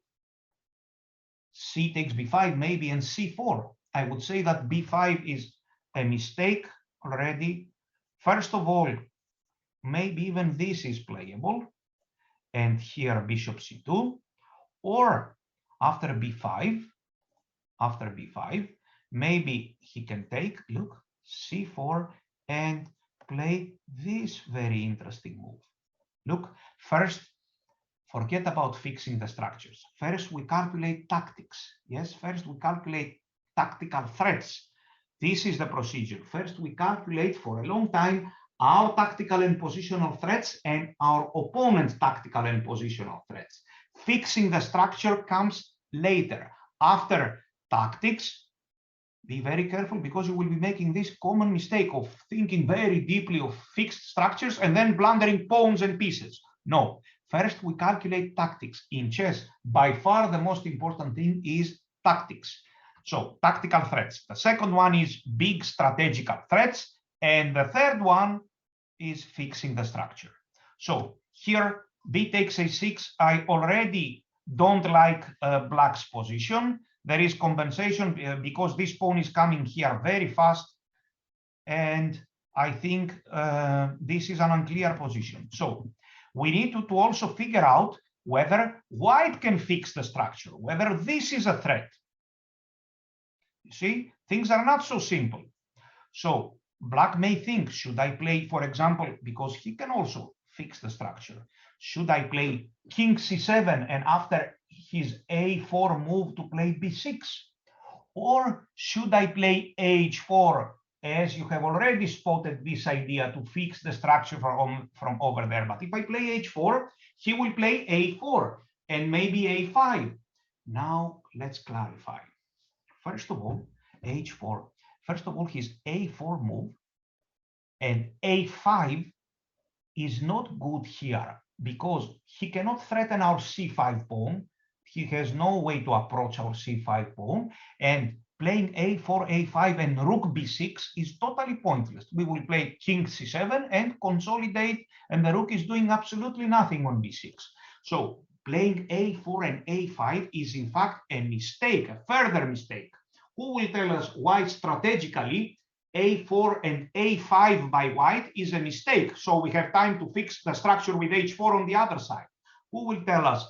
Speaker 1: C takes b5 maybe, and c4. I would say that b5 is a mistake already. First of all, maybe even this is playable. And here bishop c2. Or after b5, maybe he can take, look, c4 and play this very interesting move. Look, first, forget about fixing the structures. First, we calculate tactics. Yes, first we calculate tactical threats. This is the procedure. First, we calculate for a long time our tactical and positional threats and our opponent's tactical and positional threats. Fixing the structure comes later. After tactics, be very careful, because you will be making this common mistake of thinking very deeply of fixed structures and then blundering pawns and pieces. No, first we calculate tactics. In chess, by far the most important thing is tactics. So tactical threats. The second one is big strategical threats. And the third one is fixing the structure. So here, b takes a6. I already don't like black's position. There is compensation because this pawn is coming here very fast. And I think this is an unclear position. So we need to also figure out whether white can fix the structure, whether this is a threat. You see, things are not so simple. So black may think, should I play, for example, because he can also fix the structure, should I play king c7 and after his a4 move to play b6? Or should I play h4, as you have already spotted this idea to fix the structure from over there? But if I play h4, he will play a4 and maybe a5. Now let's clarify. First of all, h4. First of all, his a4 move and a5 is not good here because he cannot threaten our c5 pawn. He has no way to approach our c5 pawn, and playing a4, a5 and rook b6 is totally pointless. We will play king c7 and consolidate, and the rook is doing absolutely nothing on b6. So playing a4 and a5 is in fact a mistake, a further mistake. Who will tell us why strategically a4 and a5 by white is a mistake? So we have time to fix the structure with h4 on the other side. Who will tell us?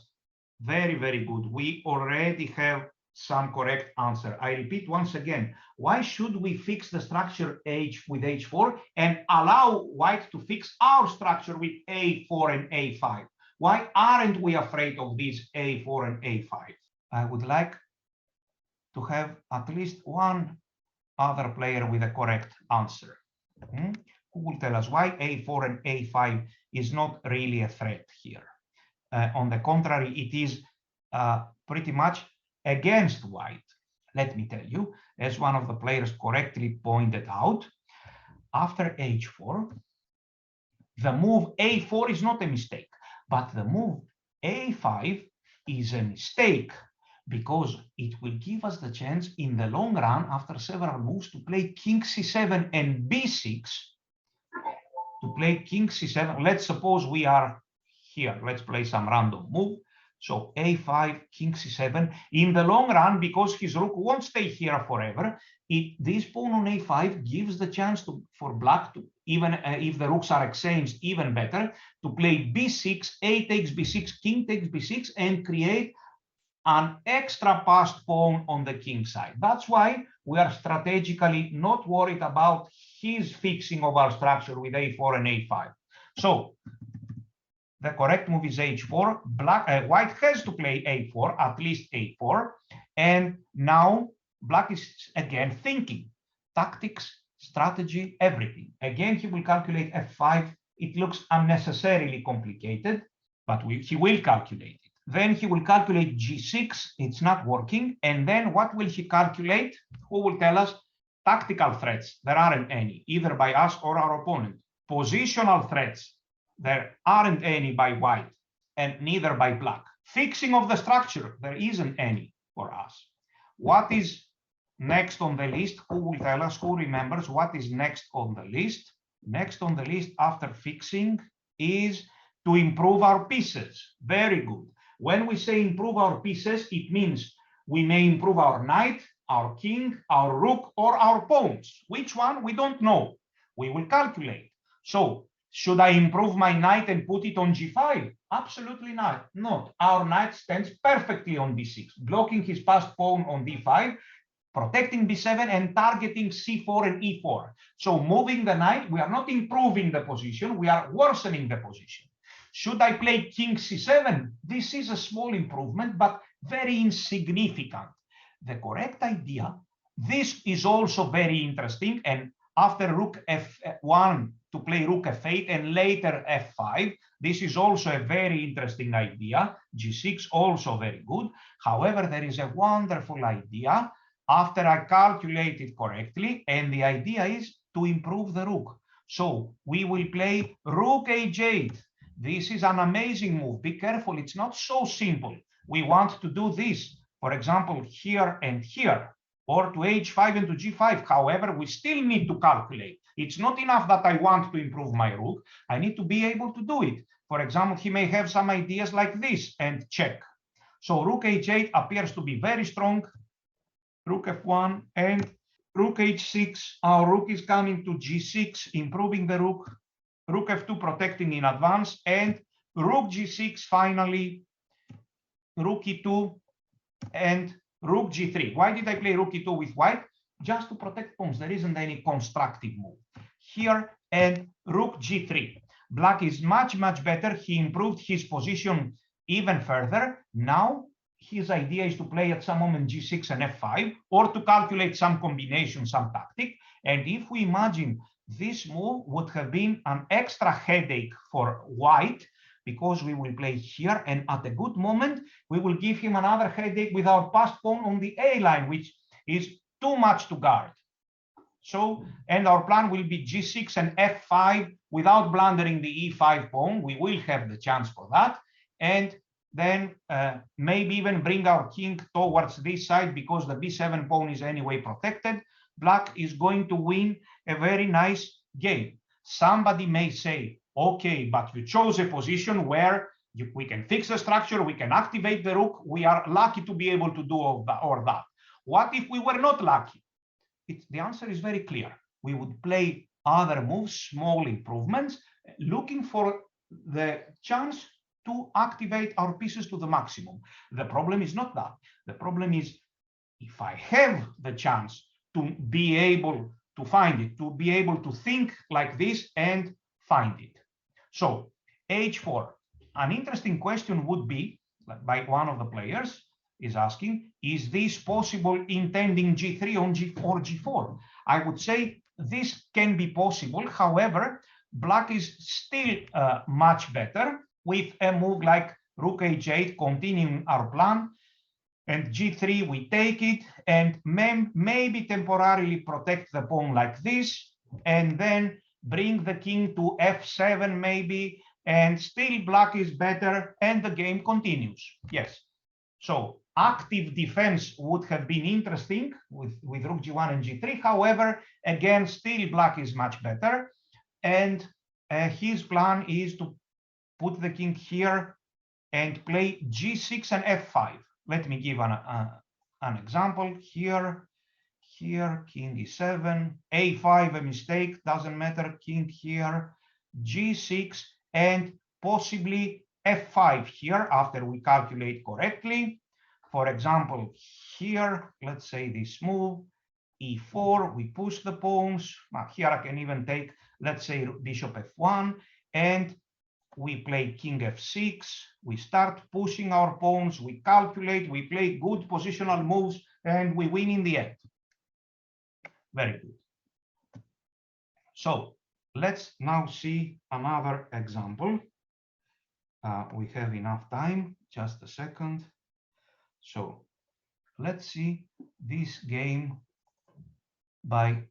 Speaker 1: Very, very good. We already have some correct answer. I repeat once again, why should we fix the structure with h4 and allow white to fix our structure with a4 and a5? Why aren't we afraid of these a4 and a5? I would like to have at least one other player with a correct answer. Who will tell us why a4 and a5 is not really a threat here? On the contrary, it is pretty much against white. Let me tell you, as one of the players correctly pointed out, after h4, the move a4 is not a mistake, but the move a5 is a mistake because it will give us the chance in the long run, after several moves, to play king c7 and b6. To play king c7, let's suppose we are here. Let's play some random move. So a5, king c7. In the long run, because his rook won't stay here forever, this pawn on a5 gives the chance for black to, even if the rooks are exchanged, even better, to play b6, a takes b6, king takes b6, and create an extra passed pawn on the king side. That's why we are strategically not worried about his fixing of our structure with a4 and a5. So the correct move is h4. White has to play a4, at least a4. And now black is again thinking. Tactics, strategy, everything. Again, he will calculate f5. It looks unnecessarily complicated, but he will calculate it. Then he will calculate g6. It's not working. And then what will he calculate? Who will tell us? Tactical threats. There aren't any, either by us or our opponent. Positional threats. There aren't any by white and neither by black. Fixing of the structure. There isn't any for us. What is next on the list? Who will tell us? Who remembers what is next on the list? Next on the list after fixing is to improve our pieces. Very good. When we say improve our pieces, it means we may improve our knight, our king, our rook, or our pawns. Which one? We don't know. We will calculate. So, should I improve my knight and put it on g5? Absolutely not. Our knight stands perfectly on b6, blocking his passed pawn on d5, protecting b7 and targeting c4 and e4. So moving the knight, we are not improving the position, we are worsening the position. Should I play king c7? This is a small improvement, but very insignificant. The correct idea, this is also very interesting, and after rook f1 to play rook f8 and later f5, this is also a very interesting idea. g6 also very good. However, there is a wonderful idea after I calculate it correctly, and the idea is to improve the rook. So we will play rook h8. This is an amazing move. Be careful, it's not so simple. We want to do this, for example, here and here, or to h5 and to g5. However, we still need to calculate. It's not enough that I want to improve my rook. I need to be able to do it. For example, he may have some ideas like this and check. So rook h8 appears to be very strong. Rook f1 and rook h6. Our rook is coming to g6, improving the rook. Rook f2 protecting in advance, and rook g6 finally, rook e2 and rook g3. Why did I play rook e2 with white? Just to protect pawns. There isn't any constructive move here. And rook g3. Black is much, much better. He improved his position even further. Now his idea is to play at some moment g6 and f5, or to calculate some combination, some tactic. And if we imagine this move would have been an extra headache for white, because we will play here, and at a good moment, we will give him another headache with our passed pawn on the A line, which is too much to guard. So, and our plan will be g6 and f5 without blundering the e5 pawn. We will have the chance for that. And then maybe even bring our king towards this side, because the b7 pawn is anyway protected. Black is going to win a very nice game. Somebody may say, okay, but you chose a position where we can fix the structure, we can activate the rook, we are lucky to be able to do all that. What if we were not lucky? The answer is very clear. We would play other moves, small improvements, looking for the chance to activate our pieces to the maximum. The problem is not that. The problem is, if I have the chance to be able to find it, to be able to think like this and find it. So h4, an interesting question would be by one of the players, is asking, is this possible intending G3 on G4, G4? I would say this can be possible. However, black is still much better with a move like Rook H8, continuing our plan. And G3, we take it and maybe temporarily protect the pawn like this, and then bring the king to F7 maybe, and still black is better, and the game continues. Yes. So active defense would have been interesting with Rook G1 and G3. However, again, still black is much better. And his plan is to put the king here and play G6 and F5. Let me give an example here. Here, king E7, A5, a mistake, doesn't matter, king here, G6, and possibly F5 here after we calculate correctly. For example, here, let's say this move, E4, we push the pawns. Now here I can even take, let's say, bishop F1, and we play king F6. We start pushing our pawns, we calculate, we play good positional moves, and we win in the end. Very good. So let's now see another example. We have enough time, just a second. So let's see this game by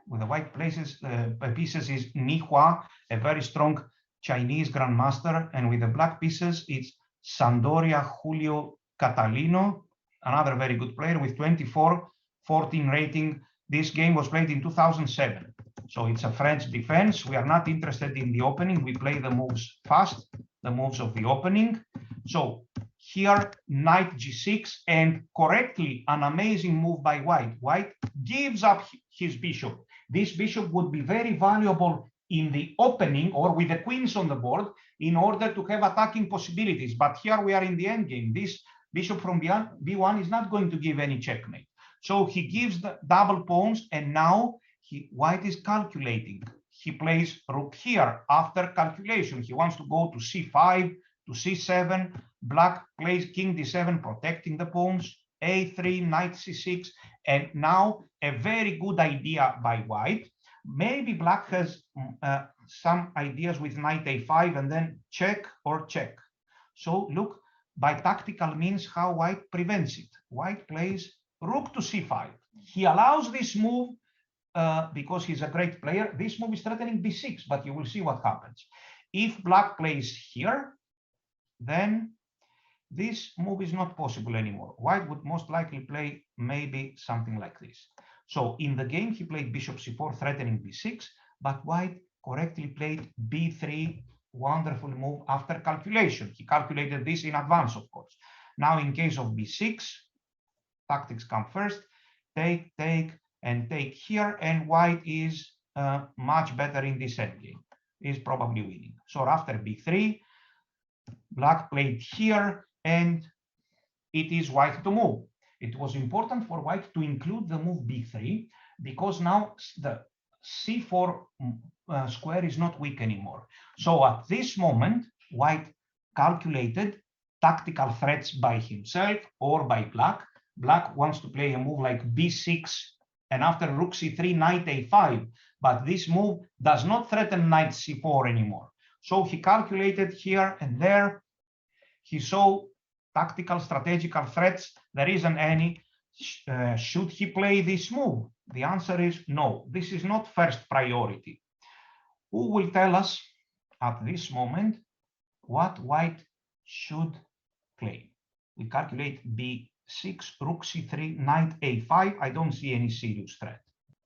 Speaker 1: with the white pieces is Ni Hua, a very strong Chinese grandmaster, and with the black pieces it's Sandoria Julio Catalino, another very good player with 24-14 rating. This game was played in 2007. So it's a French defense. We are not interested in the opening. We play the moves fast, the moves of the opening. So here, knight G6, and correctly, an amazing move by white. White gives up his bishop. This bishop would be very valuable in the opening or with the queens on the board in order to have attacking possibilities. But here we are in the endgame. This bishop from B1 is not going to give any checkmate. So he gives the double pawns, and now white is calculating. He plays rook here after calculation. He wants to go to C5, to C7. Black plays king D7, protecting the pawns. A3, knight C6, and now a very good idea by white. Maybe black has some ideas with knight A5 and then check or check. So look, by tactical means, how white prevents it. White plays rook to C5. He allows this move because he's a great player. This move is threatening B6, but you will see what happens. If black plays here, then this move is not possible anymore. White would most likely play maybe something like this. So in the game, he played bishop C4, threatening B6, but white correctly played B3, wonderful move after calculation. He calculated this in advance, of course. Now, in case of B6, tactics come first, take, and take here, and white is much better in this endgame, is probably winning. So after B3, black played here, and it is white to move. It was important for white to include the move B3 because now the C4 square is not weak anymore. So at this moment, white calculated tactical threats by himself or by black. Black wants to play a move like B6 and after rook C3, knight A5, but this move does not threaten knight C4 anymore. So he calculated here and there. He saw tactical, strategical threats. There isn't any. Should he play this move? The answer is no. This is not first priority. Who will tell us at this moment what white should play? We calculate B6, rook C3, knight A5. I don't see any serious threat.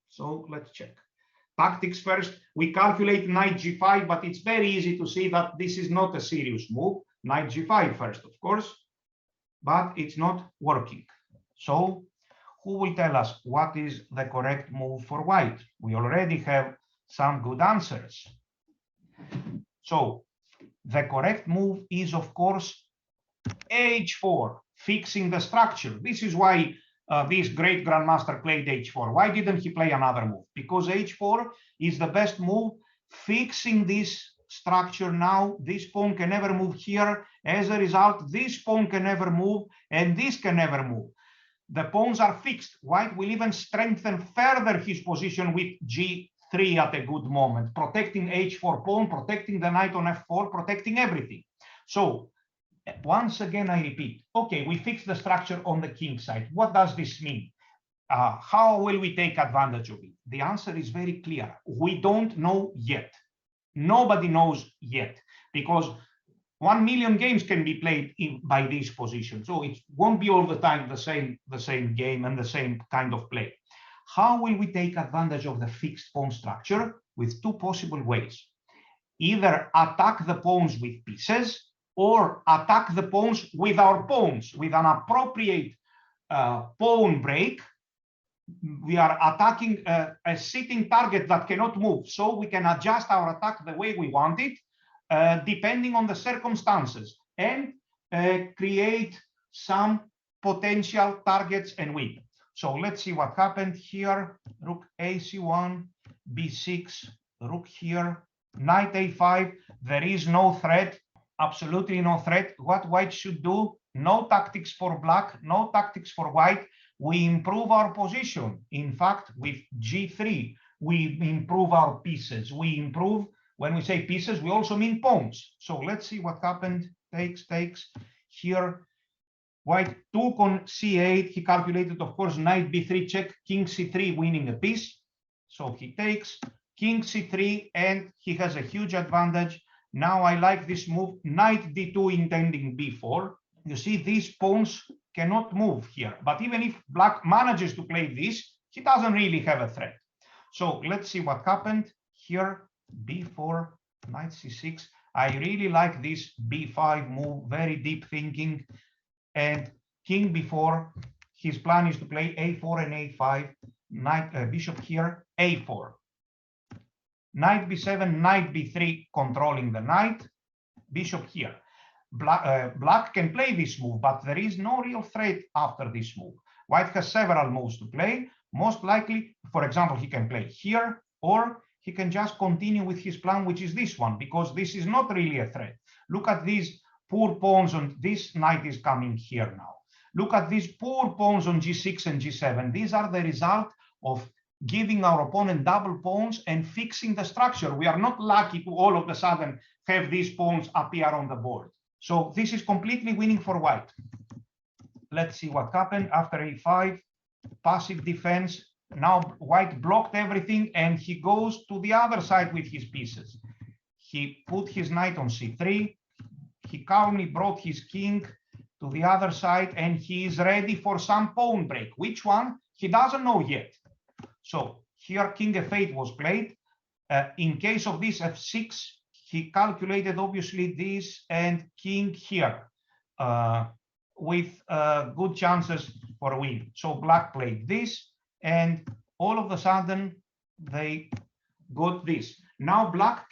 Speaker 1: So let's check. Tactics first. We calculate knight G5, but it's very easy to see that this is not a serious move. Knight G5 first, of course, but it's not working. So who will tell us what is the correct move for white? We already have some good answers. So the correct move is, of course, H4, fixing the structure. This is why this great grandmaster played H4. Why didn't he play another move? Because H4 is the best move, fixing this structure now. This pawn can never move here. As a result, this pawn can never move, and this can never move. The pawns are fixed. White will even strengthen further his position with g3 at a good moment, protecting h4 pawn, protecting the knight on f4, protecting everything. So once again, I repeat, okay, we fix the structure on the king side. What does this mean? How will we take advantage of it? The answer is very clear. We don't know yet. Nobody knows yet, because 1 million games can be played by these positions. So it won't be all the time the same game and the same kind of play. How will we take advantage of the fixed pawn structure? With two possible ways. Either attack the pawns with pieces, or attack the pawns with our pawns, with an appropriate pawn break. We are attacking a sitting target that cannot move, so we can adjust our attack the way we want it, depending on the circumstances, and create some potential targets and win. So let's see what happened here. Rook ac1, b6, rook here, knight a5. There is no threat, absolutely no threat. What white should do? No tactics for black, no tactics for white. We improve our position. In fact, with g3, we improve our pieces. We improve, when we say pieces, we also mean pawns. So let's see what happened. Takes. Here, white took on c8. He calculated, of course, knight b3 check, king c3, winning a piece. So he takes king c3, and he has a huge advantage. Now I like this move, knight d2 intending b4. You see, these pawns cannot move here. But even if black manages to play this, he doesn't really have a threat. So let's see what happened here. b4, knight c6. I really like this b5 move, very deep thinking. And king b4, his plan is to play a4 and a5, knight, bishop here, a4. Knight b7, knight b3, controlling the knight, bishop here. Black can play this move, but there is no real threat after this move. White has several moves to play. Most likely, for example, he can play here, or he can just continue with his plan, which is this one, because this is not really a threat. Look at these poor pawns, and this knight is coming here now. Look at these poor pawns on g6 and g7. These are the result of giving our opponent double pawns and fixing the structure. We are not lucky to all of a sudden have these pawns appear on the board. So this is completely winning for white. Let's see what happened after a5, passive defense. Now white blocked everything, and he goes to the other side with his pieces. He put his knight on c3. He calmly brought his king to the other side, and he is ready for some pawn break. Which one? He doesn't know yet. So here king f8 was played. In case of this f6, he calculated obviously this and king here with good chances for a win. So black played this, and all of a sudden they got this. Now black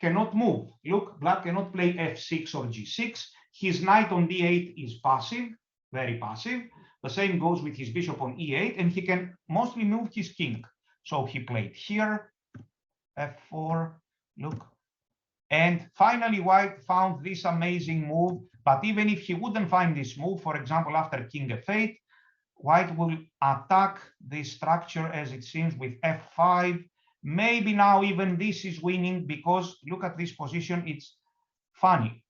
Speaker 1: cannot move. Look, black cannot play f6 or g6. His knight on d8 is passive, very passive. The same goes with his bishop on e8, and he can mostly move his king. So he played here, f4, look. And finally, white found this amazing move. But even if he wouldn't find this move, for example, after king f8, white will attack this structure as it seems with f5. Maybe now even this is winning, because look at this position. It's funny.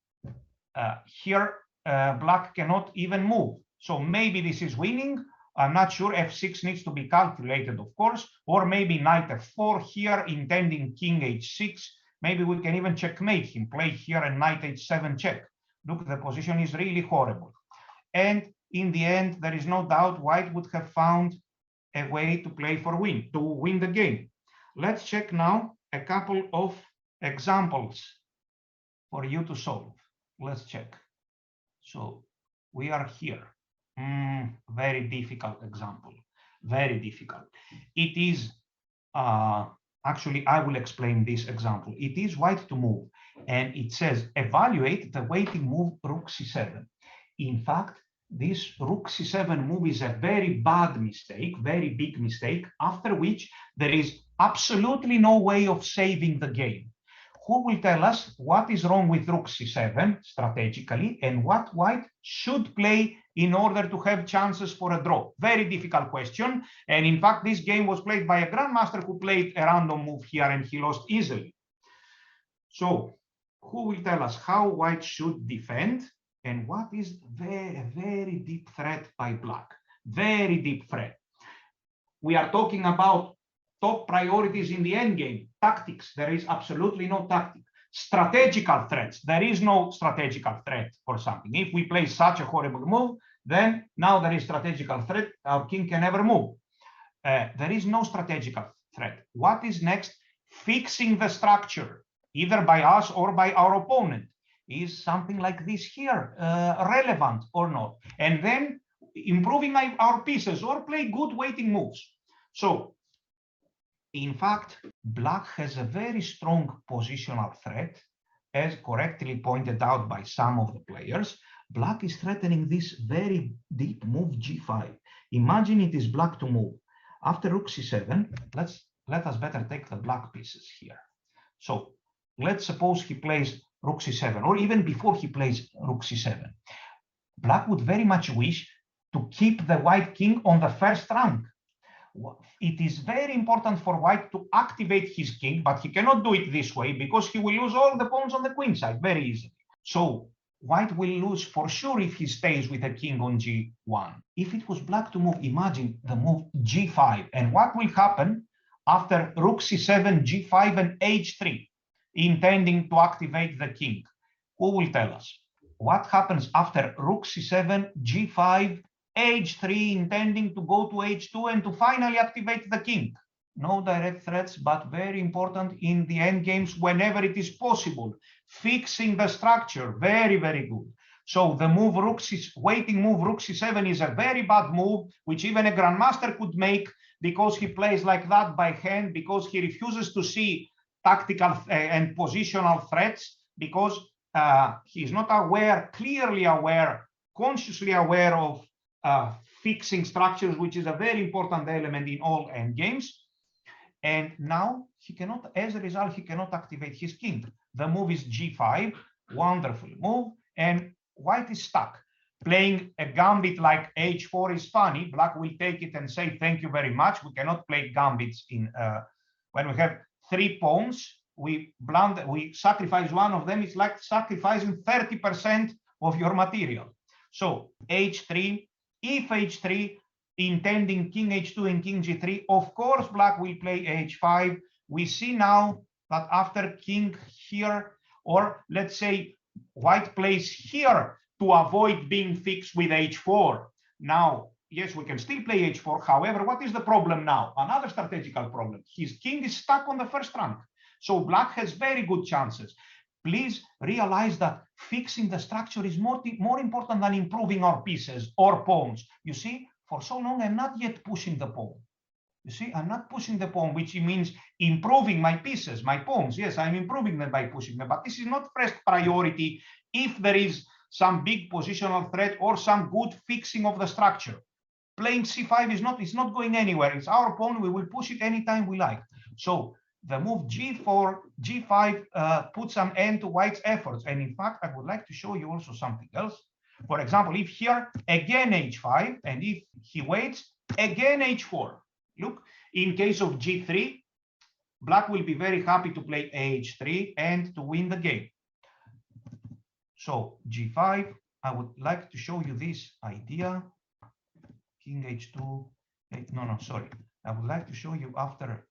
Speaker 1: Here, black cannot even move. So maybe this is winning. I'm not sure. f6 needs to be calculated, of course. Or maybe knight f4 here, intending king h6. Maybe we can even checkmate him, play here and knight h7 check. Look, the position is really horrible. And in the end, there is no doubt white would have found a way to play for win, to win the game. Let's check now a couple of examples for you to solve. Let's check. So we are here. Very difficult example, very difficult. It is, actually, I will explain this example. It is white to move, and it says evaluate the waiting move rook c7. In fact, this rook c7 move is a very bad mistake, very big mistake, after which there is absolutely no way of saving the game. who will tell us what is wrong with rook c7 strategically and what white should play in order to have chances for a draw? Very difficult question. And in fact, this game was played by a grandmaster who played a random move here and he lost easily. So who will tell us how white should defend and what is a very deep threat by black? Very deep threat. We are talking about top priorities in the endgame. Tactics, there is absolutely no tactic. Strategical threats, there is no strategical threat for something. If we play such a horrible move, then now there is strategical threat, our king can never move. There is no strategical threat. What is next? Fixing the structure, either by us or by our opponent. Is something like this here relevant or not? And then improving our pieces or play good waiting moves. So, in fact, black has a very strong positional threat, as correctly pointed out by some of the players. Black is threatening this very deep move g5. Imagine it is black to move. After rook c7, let us better take the black pieces here. So let's suppose he plays rook c7, or even before he plays rook c7. Black would very much wish to keep the white king on the first rank. It is very important for white to activate his king, but he cannot do it this way because he will lose all the pawns on the queen side very easily. So white will lose for sure if he stays with a king on g1. If it was black to move, imagine the move g5. And what will happen after rook c7, g5, and h3, intending to activate the king? Who will tell us? What happens after rook c7, g5, h3, intending to go to h2 and to finally activate the king? No direct threats, but very important in the endgames whenever it is possible. Fixing the structure, very, very good. So the move waiting move rook c7 is a very bad move, which even a grandmaster could make because he plays like that by hand, because he refuses to see tactical and positional threats, because he is not aware, clearly aware, consciously aware of fixing structures, which is a very important element in all endgames. And now he cannot, as a result, he cannot activate his king. The move is g5, wonderful move, and white is stuck. Playing a gambit like h4 is funny. Black will take it and say, thank you very much. We cannot play gambits in when we have 3 pawns. We sacrifice one of them. It's like sacrificing 30% of your material. So h3, if h3, intending king h2 and king g3, of course black will play h5. We see now that after king here, or let's say white plays here to avoid being fixed with h4. Now, yes, we can still play h4. However, what is the problem now? Another strategical problem. His king is stuck on the first rank. So black has very good chances. Please realize that fixing the structure is more important than improving our pieces or pawns. You see, for so long, I'm not yet pushing the pawn. You see, I'm not pushing the pawn, which means improving my pieces, my pawns. Yes, I'm improving them by pushing them, but this is not first priority if there is some big positional threat or some good fixing of the structure. Playing c5 is not going anywhere. It's our pawn. We will push it anytime we like. So the move g4, g5 puts an end to white's efforts. And in fact, I would like to show you also something else. For example, if here, again h5, and if he waits, again h4. Look, in case of g3, black will be very happy to play h3 and to win the game. So g5, I would like to show you this idea. King h2, no, sorry. I would like to show you after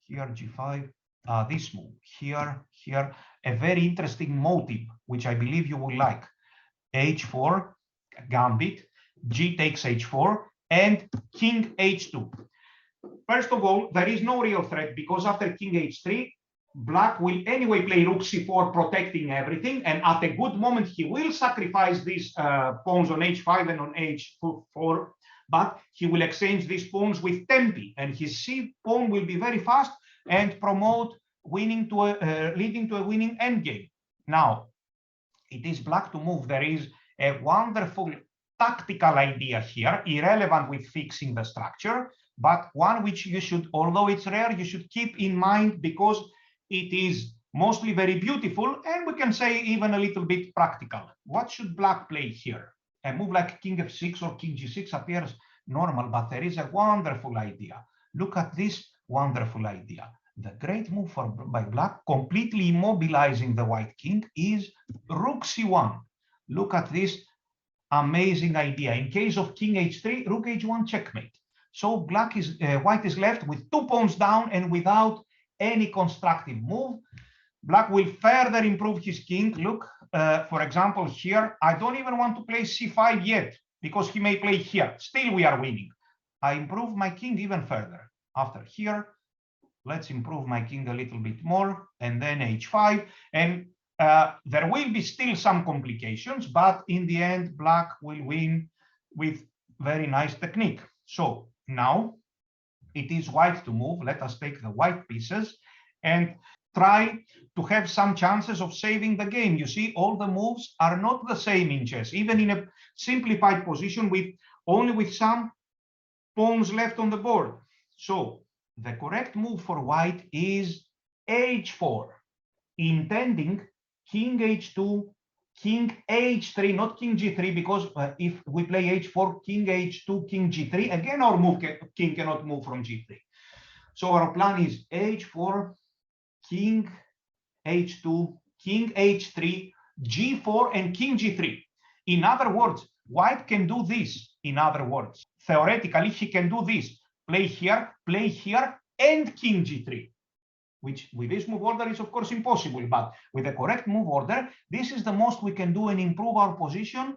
Speaker 1: here g5, this move, here, a very interesting motive, which I believe you will like. h4, gambit, g takes h4, and king h2. First of all, there is no real threat because after king h3, black will anyway play rook c4, protecting everything, and at a good moment he will sacrifice these pawns on h5 and on h4, but he will exchange these pawns with tempi, and his c pawn will be very fast and promote winning to leading to a winning endgame. Now, it is black to move. There is a wonderful tactical idea here, irrelevant with fixing the structure, but one which you should, although it's rare, you should keep in mind because it is mostly very beautiful, and we can say even a little bit practical. What should black play here? A move like king f6 or king g6 appears normal, but there is a wonderful idea. Look at this wonderful idea. The great move by black, completely immobilizing the white king, is rook c1. Look at this amazing idea. In case of king h3, rook h1 checkmate. So white is left with 2 pawns down and without any constructive move. Black will further improve his king. Look, for example, here, I don't even want to play c5 yet because he may play here. Still, we are winning. I improve my king even further. After here, let's improve my king a little bit more, and then h5. And there will be still some complications, but in the end, black will win with very nice technique. So now it is white to move. Let us take the white pieces and try to have some chances of saving the game. You see, all the moves are not the same in chess, even in a simplified position only with some pawns left on the board. So the correct move for white is h4, intending king h2, king h3, not king g3, because if we play h4, king h2, king g3, again our king cannot move from g3. So our plan is h4, king h2, king h3, g4, and king g3. In other words, white can do this. In other words, theoretically, he can do this. Play here, and king g3, which with this move order is of course impossible, but with the correct move order, this is the most we can do and improve our position.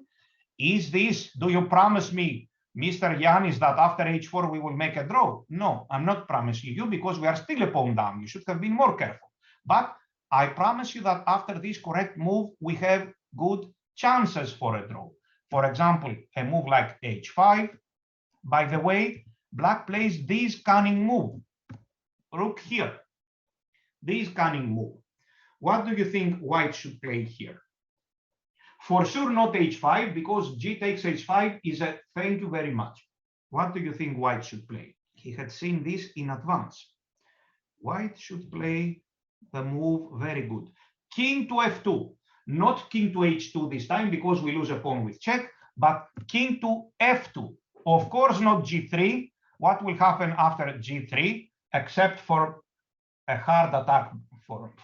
Speaker 1: Is this, do you promise me, Mr. Ioannis, that after h4 we will make a draw? No, I'm not promising you because we are still a pawn down. You should have been more careful. But I promise you that after this correct move, we have good chances for a draw. For example, a move like h5. By the way, black plays this cunning move, rook here, this cunning move. What do you think white should play here? For sure not h5, because g takes h5 is a thank you very much. What do you think white should play? He had seen this in advance. White should play the move very good. King to f2, not king to h2 this time because we lose a pawn with check, but king to f2. Of course, not g3. What will happen after g3, except for a hard attack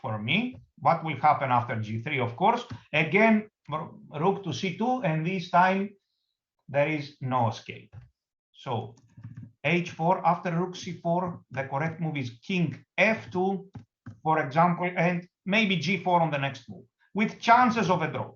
Speaker 1: for me? What will happen after g3? Of course, again, rook to c2, and this time there is no escape. So h4 after rook c4, the correct move is king f2, for example, and maybe g4 on the next move, with chances of a draw.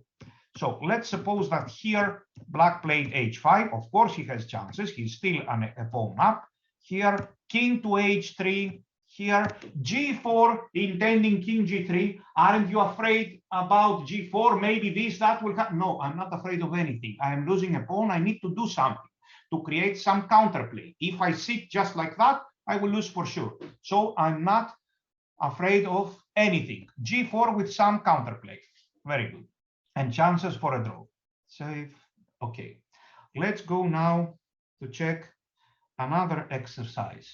Speaker 1: So let's suppose that here black played h5. Of course, he has chances. He's still a pawn up. Here, king to h3. Here, g4, intending king g3. Aren't you afraid about g4? Maybe this, that will happen. No, I'm not afraid of anything. I am losing a pawn. I need to do something to create some counterplay. If I sit just like that, I will lose for sure. So I'm not afraid of anything. g4 with some counterplay. Very good. And chances for a draw. Save. Okay. Let's go now to check another exercise.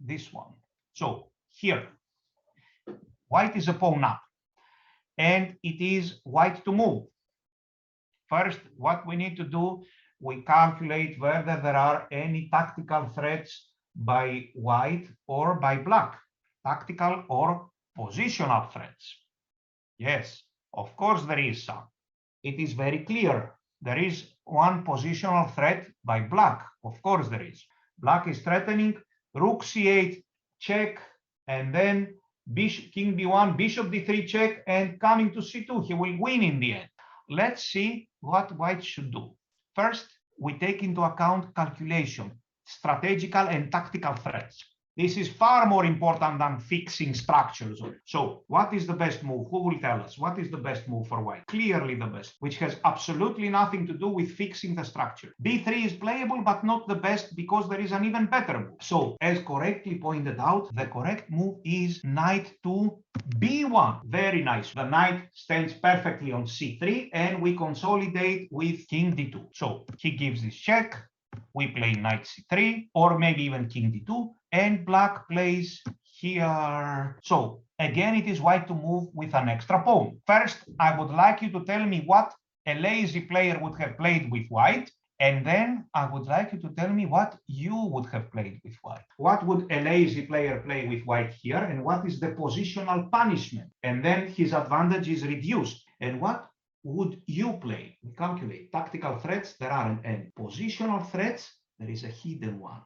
Speaker 1: This one. So here, white is a pawn up, and it is white to move. First, what we need to do, we calculate whether there are any tactical threats by white or by black, tactical or positional threats. Yes, of course there is some. It is very clear. There is one positional threat by black. Of course there is. Black is threatening rook c8 check, and then king b1, bishop d3 check, and coming to c2. He will win in the end. Let's see what white should do. First, we take into account calculation, strategical and tactical threats. This is far more important than fixing structures. So what is the best move? Who will tell us? What is the best move for white? Clearly the best, which has absolutely nothing to do with fixing the structure. b3 is playable, but not the best because there is an even better move. So as correctly pointed out, the correct move is knight to b1. Very nice. The knight stands perfectly on c3, and we consolidate with king d2. So he gives this check. We play knight c3, or maybe even king d2, and black plays here. So again, it is white to move with an extra pawn. First, I would like you to tell me what a lazy player would have played with white. And then I would like you to tell me what you would have played with white. What would a lazy player play with white here? And what is the positional punishment? And then his advantage is reduced. And what would you play? We calculate tactical threats. There aren't any. Positional threats, there is a hidden one,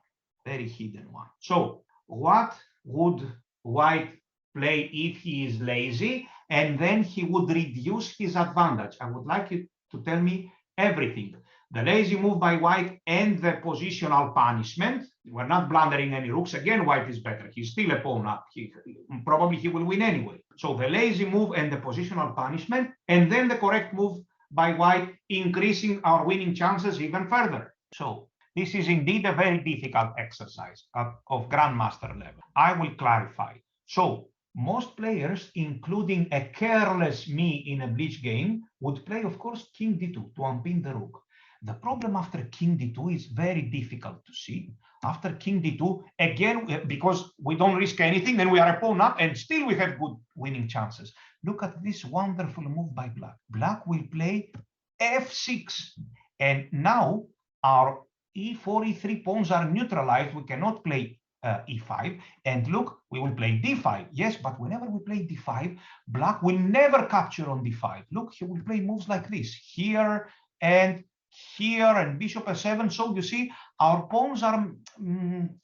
Speaker 1: very hidden one. So what would white play if he is lazy? And then he would reduce his advantage. I would like you to tell me everything. The lazy move by white and the positional punishment. We're not blundering any rooks. Again, white is better. He's still a pawn up. Probably he will win anyway. So the lazy move and the positional punishment, and then the correct move by white, increasing our winning chances even further. So this is indeed a very difficult exercise of grandmaster level. I will clarify. So most players, including a careless me in a bleach game, would play, of course, king d2 to unpin the rook. The problem after king d2 is very difficult to see. After king d2, again, because we don't risk anything, then we are a pawn up and still we have good winning chances. Look at this wonderful move by black. Black will play f6. And now our e4, e3 pawns are neutralized. We cannot play e5. And look, we will play d5. Yes, but whenever we play d5, black will never capture on d5. Look, he will play moves like this, here and here, and bishop f7. So you see, our pawns are,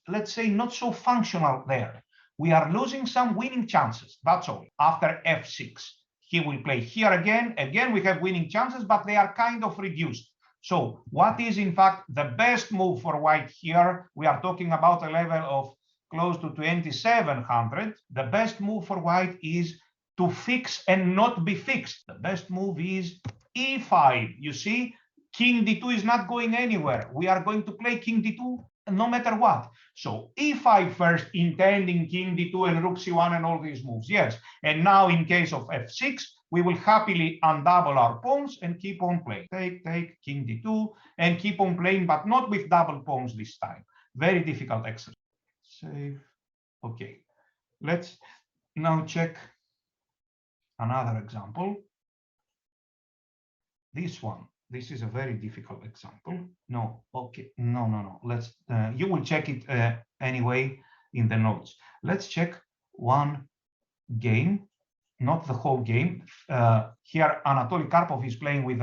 Speaker 1: let's say, not so functional there. We are losing some winning chances. That's all. After f6, he will play here again. Again, we have winning chances, but they are kind of reduced. So what is, in fact, the best move for white here? We are talking about a level of close to 2700. The best move for white is to fix and not be fixed. The best move is e5. You see, king d2 is not going anywhere. We are going to play king d2 no matter what. So e5 first, intending king d2 and rook c1 and all these moves. Yes. And now in case of f6, we will happily undouble our pawns and keep on playing. Take, king d2, and keep on playing, but not with double pawns this time. Very difficult exercise. Save. Okay. Let's now check another example. This one. This is a very difficult example. No, okay, no. Let's. You will check it anyway in the notes. Let's check one game, not the whole game. Here, Anatoly Karpov is playing with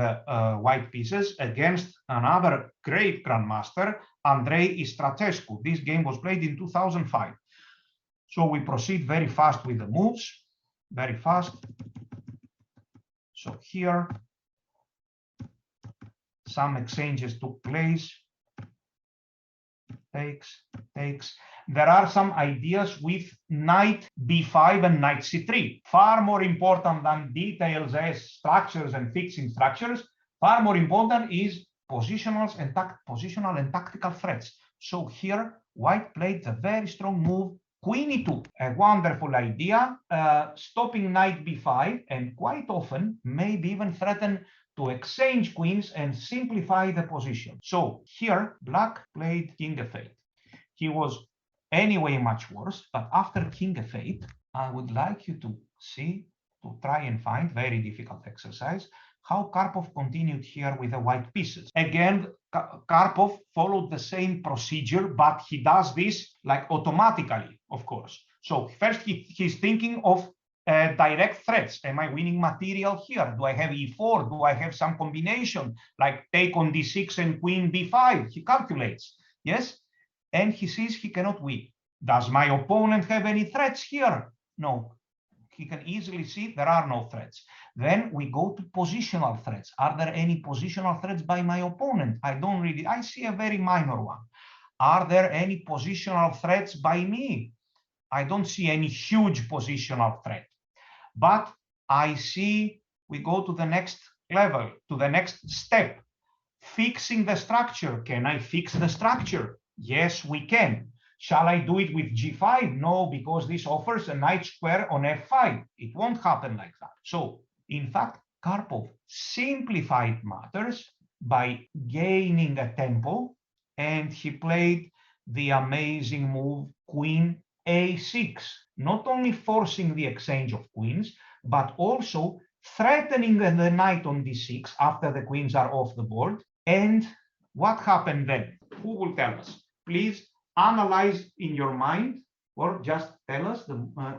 Speaker 1: white pieces against another great grandmaster, Andrei Istratescu. This game was played in 2005. So we proceed very fast with the moves, very fast. So here, some exchanges took place. Takes. There are some ideas with knight b5 and knight c3. Far more important than details as structures and fixing structures. Far more important is positional and tactical threats. So here, white played the very strong move, queen e2. A wonderful idea, stopping knight b5, and quite often, maybe even threaten to exchange queens and simplify the position. So here, black played king f8. He was anyway much worse, but after king f8, I would like you to see, to try and find, very difficult exercise, how Karpov continued here with the white pieces. Again, Karpov followed the same procedure, but he does this like automatically, of course. So first he's thinking of direct threats. Am I winning material here? Do I have e4? Do I have some combination like take on d6 and queen b5? He calculates, yes? And he sees he cannot win. Does my opponent have any threats here? No. He can easily see there are no threats. Then we go to positional threats. Are there any positional threats by my opponent? I see a very minor one. Are there any positional threats by me? I don't see any huge positional threat. But I see we go to the next level, to the next step. Fixing the structure. Can I fix the structure? Yes, we can. Shall I do it with g5? No, because this offers a knight square on f5. It won't happen like that. So, in fact, Karpov simplified matters by gaining a tempo, and he played the amazing move queen a6, not only forcing the exchange of queens, but also threatening the knight on d6 after the queens are off the board. And what happened then? Who will tell us? Please analyze in your mind, or just tell us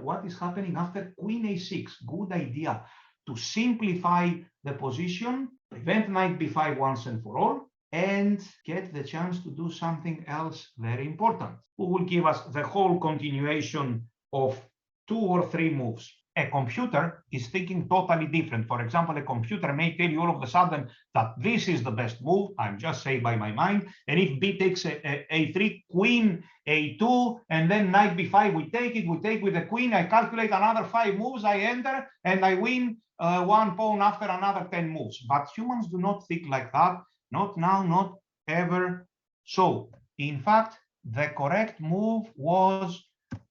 Speaker 1: what is happening after queen a6. Good idea to simplify the position, prevent knight b5 once and for all, and get the chance to do something else very important. Who will give us the whole continuation of 2 or 3 moves? A computer is thinking totally different. For example, a computer may tell you all of a sudden that this is the best move. I'm just saying by my mind. And if b takes a3, queen a2, and then knight b5, we take it. We take with the queen. I calculate another 5 moves. I enter and I win 1 pawn after another 10 moves. But humans do not think like that. Not now, not ever. So, in fact, the correct move was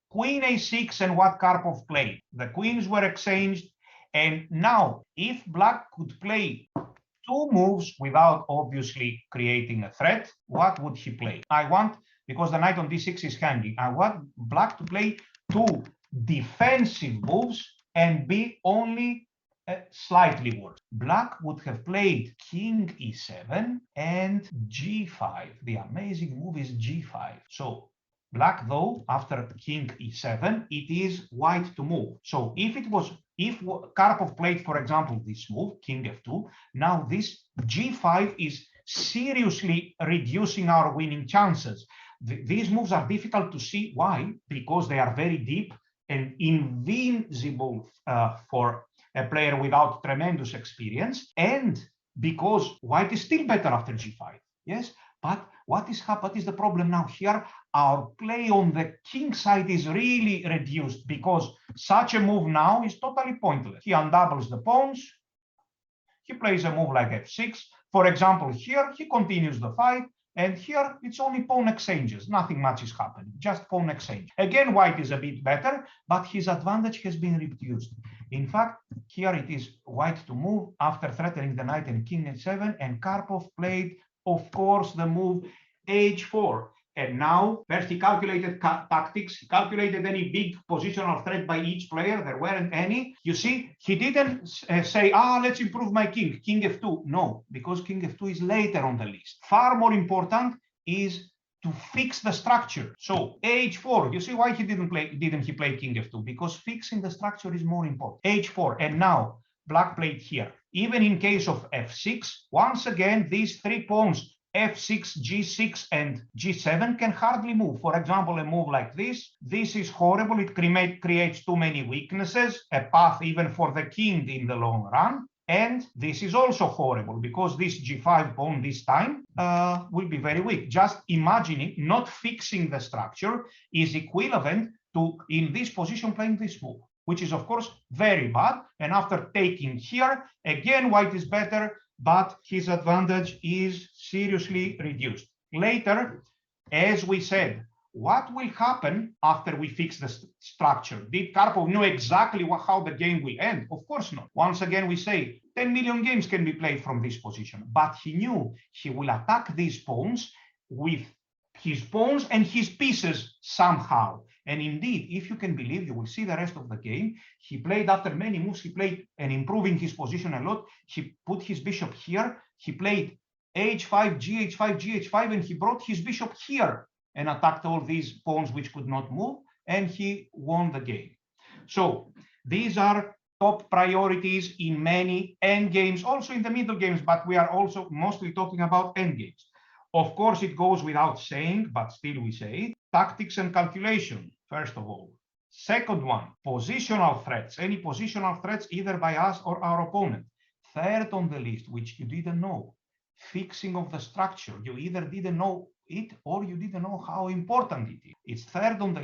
Speaker 1: queen a6 and what Karpov played. The queens were exchanged, and now if black could play 2 moves without obviously creating a threat, what would he play? I want, because the knight on d6 is handy, I want black to play 2 defensive moves and be only slightly worse. Black would have played king e7 and g5. The amazing move is g5. So black, though, after king e7, it is white to move. So if Karpov played, for example, this move, king f2, now this g5 is seriously reducing our winning chances. These moves are difficult to see. Why? Because they are very deep and invincible for a player without tremendous experience, and because white is still better after g5. Yes, but what is the problem now here? Our play on the king side is really reduced because such a move now is totally pointless. He undoubles the pawns. He plays a move like f6. For example, here he continues the fight, and here it's only pawn exchanges. Nothing much is happening, just pawn exchange. Again, white is a bit better, but his advantage has been reduced. In fact, here it is white to move after threatening the knight and king h7, and Karpov played, of course, the move h4. And now, first he calculated tactics, he calculated any big positional threat by each player. There weren't any. You see, he didn't say, let's improve my king f2. No, because king f2 is later on the list. Far more important is to fix the structure. So h4, you see why he didn't he play king f2? Because fixing the structure is more important. h4, and now black played here. Even in case of f6, once again, these 3 pawns, f6, g6, and g7 can hardly move. For example, a move like this. This is horrible. It creates too many weaknesses, a path even for the king in the long run. And this is also horrible because this g5 pawn this time will be very weak. Just imagining not fixing the structure is equivalent to, in this position, playing this move, which is, of course, very bad. And after taking here, again, white is better, but his advantage is seriously reduced. Later, as we said, what will happen after we fix the structure? Did Karpov know exactly how the game will end? Of course not. Once again, we say 10 million games can be played from this position, but he knew he will attack these pawns with his pawns and his pieces somehow. And indeed, if you can believe, you will see the rest of the game. He played, after many moves, he played and improving his position a lot. He put his bishop here. He played h5, gh5, gh5, and he brought his bishop here and attacked all these pawns which could not move, and he won the game. So these are top priorities in many endgames, also in the middle games, but we are also mostly talking about endgames. Of course, it goes without saying, but still we say it, tactics and calculation, first of all. Second one, positional threats, any positional threats either by us or our opponent. Third on the list, which you didn't know, fixing of the structure. You either didn't know it or you didn't know how important it is. It's third on the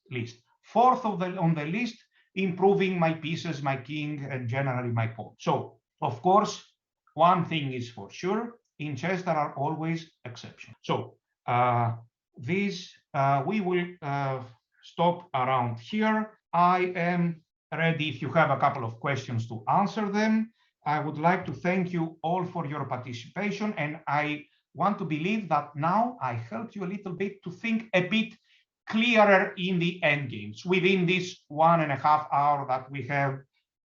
Speaker 1: list. Fourth on the list, improving my pieces, my king, and generally my pawn. So, of course, one thing is for sure, in chess there are always exceptions. So, we will stop around here. I am ready if you have a couple of questions to answer them. I would like to thank you all for your participation, and I want to believe that now I helped you a little bit to think a bit clearer in the end games within this 1.5 hours that we have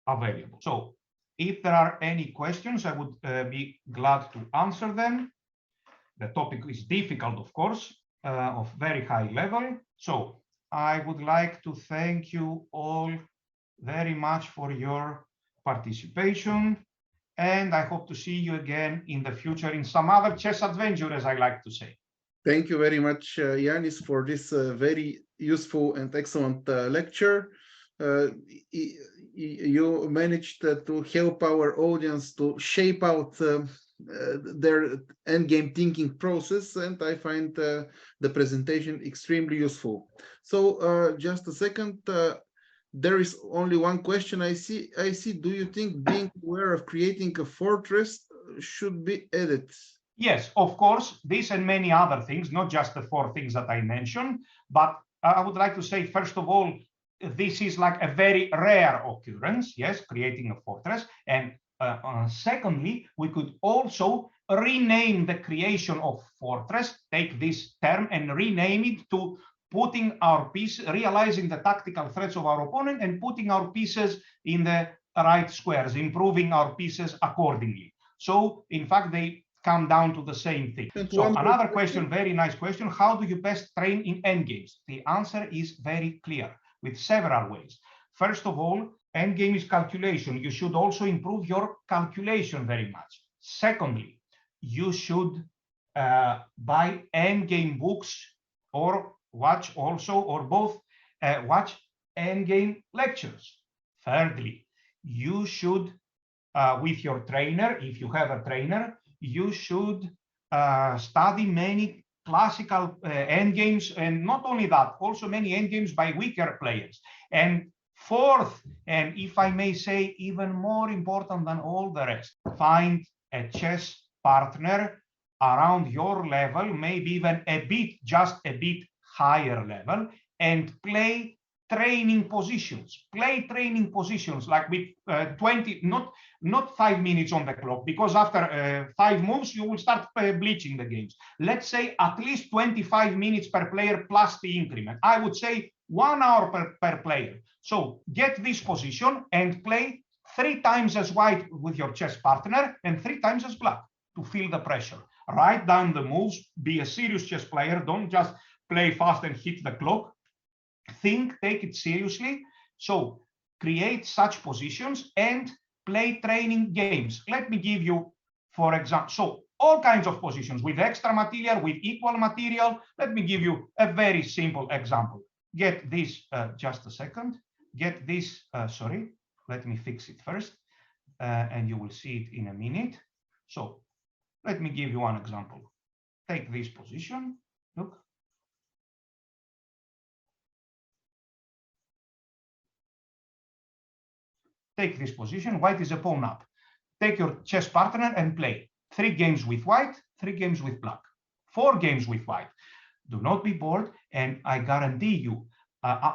Speaker 1: available. So if there are any questions, I would be glad to answer them. The topic is difficult, of course, of very high level. So I would like to thank you all very much for your participation. And I hope to see you again in the future in some other chess adventure, as I like to say.
Speaker 2: Thank you very much, Ioannis, for this very useful and excellent lecture. You managed to help our audience to shape out their endgame thinking process, and I find the presentation extremely useful. So just a second, there is only one question I see. Do you think being aware of creating a fortress should be added?
Speaker 1: Yes, of course, this and many other things, not just the 4 things that I mentioned, but I would like to say, first of all, this is like a very rare occurrence, yes, creating a fortress. And secondly, we could also rename the creation of fortress, take this term and rename it to putting our piece, realizing the tactical threats of our opponent and putting our pieces in the right squares, improving our pieces accordingly. So in fact, they come down to the same thing. So another question, very nice question, how do you best train in endgames? The answer is very clear, with several ways. First of all, endgame is calculation. You should also improve your calculation very much. Secondly, you should buy endgame books or watch also, or both, watch endgame lectures. Thirdly, you should, with your trainer, if you have a trainer, you should study many classical endgames, and not only that, also many endgames by weaker players. And fourth, and if I may say, even more important than all the rest, find a chess partner around your level, maybe even a bit, just a bit higher level, and play training positions. Play training positions like with 20, not 5 minutes on the clock, because after 5 moves you will start bleaching the games. Let's say at least 25 minutes per player plus the increment. I would say 1 hour per player. So get this position and play 3 times as white with your chess partner and 3 times as black to feel the pressure. Write down the moves, be a serious chess player, don't just play fast and hit the clock. Think, take it seriously. So create such positions and play training games. Let me give you, for example, so all kinds of positions with extra material, with equal material. Let me give you a very simple example. Get this, just a second. Get this, sorry, let me fix it first, and you will see it in a minute. So let me give you one example. Take this position, look. Take this position, white is a pawn up. Take your chess partner and play 3 games with white, 3 games with black, 4 games with white. Do not be bored, and I guarantee you,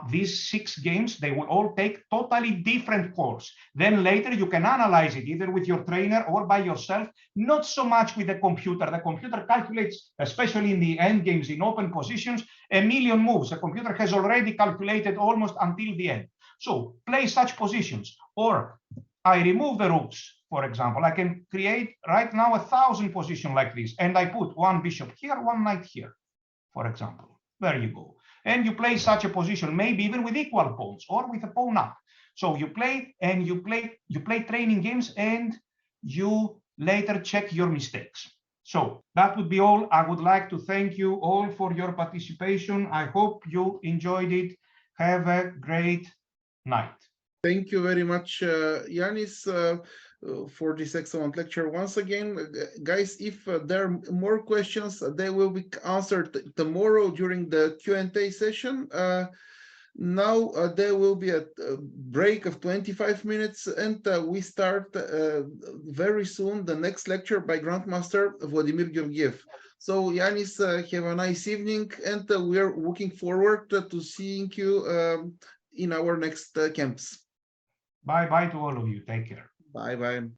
Speaker 1: these 6 games, they will all take totally different course. Then later you can analyze it either with your trainer or by yourself, not so much with the computer. The computer calculates, especially in the end games, in open positions, 1,000,000 moves. The computer has already calculated almost until the end. So play such positions. Or I remove the rooks, for example. I can create right now 1,000 positions like this, and I put 1 bishop here, 1 knight here, for example. There you go. And you play such a position, maybe even with equal pawns or with a pawn up. So you play and you play training games, and you later check your mistakes. So that would be all. I would like to thank you all for your participation. I hope you enjoyed it. Have a great night.
Speaker 2: Thank you very much, Ioannis, for this excellent lecture. Once again, guys, if there are more questions, they will be answered tomorrow during the Q&A session. Now there will be a break of 25 minutes, and we start very soon the next lecture by Grandmaster Vladimir Georgiev. So Ioannis, have a nice evening, and we are looking forward to seeing you in our next camps.
Speaker 1: Bye-bye to all of you. Take care.
Speaker 2: Bye-bye.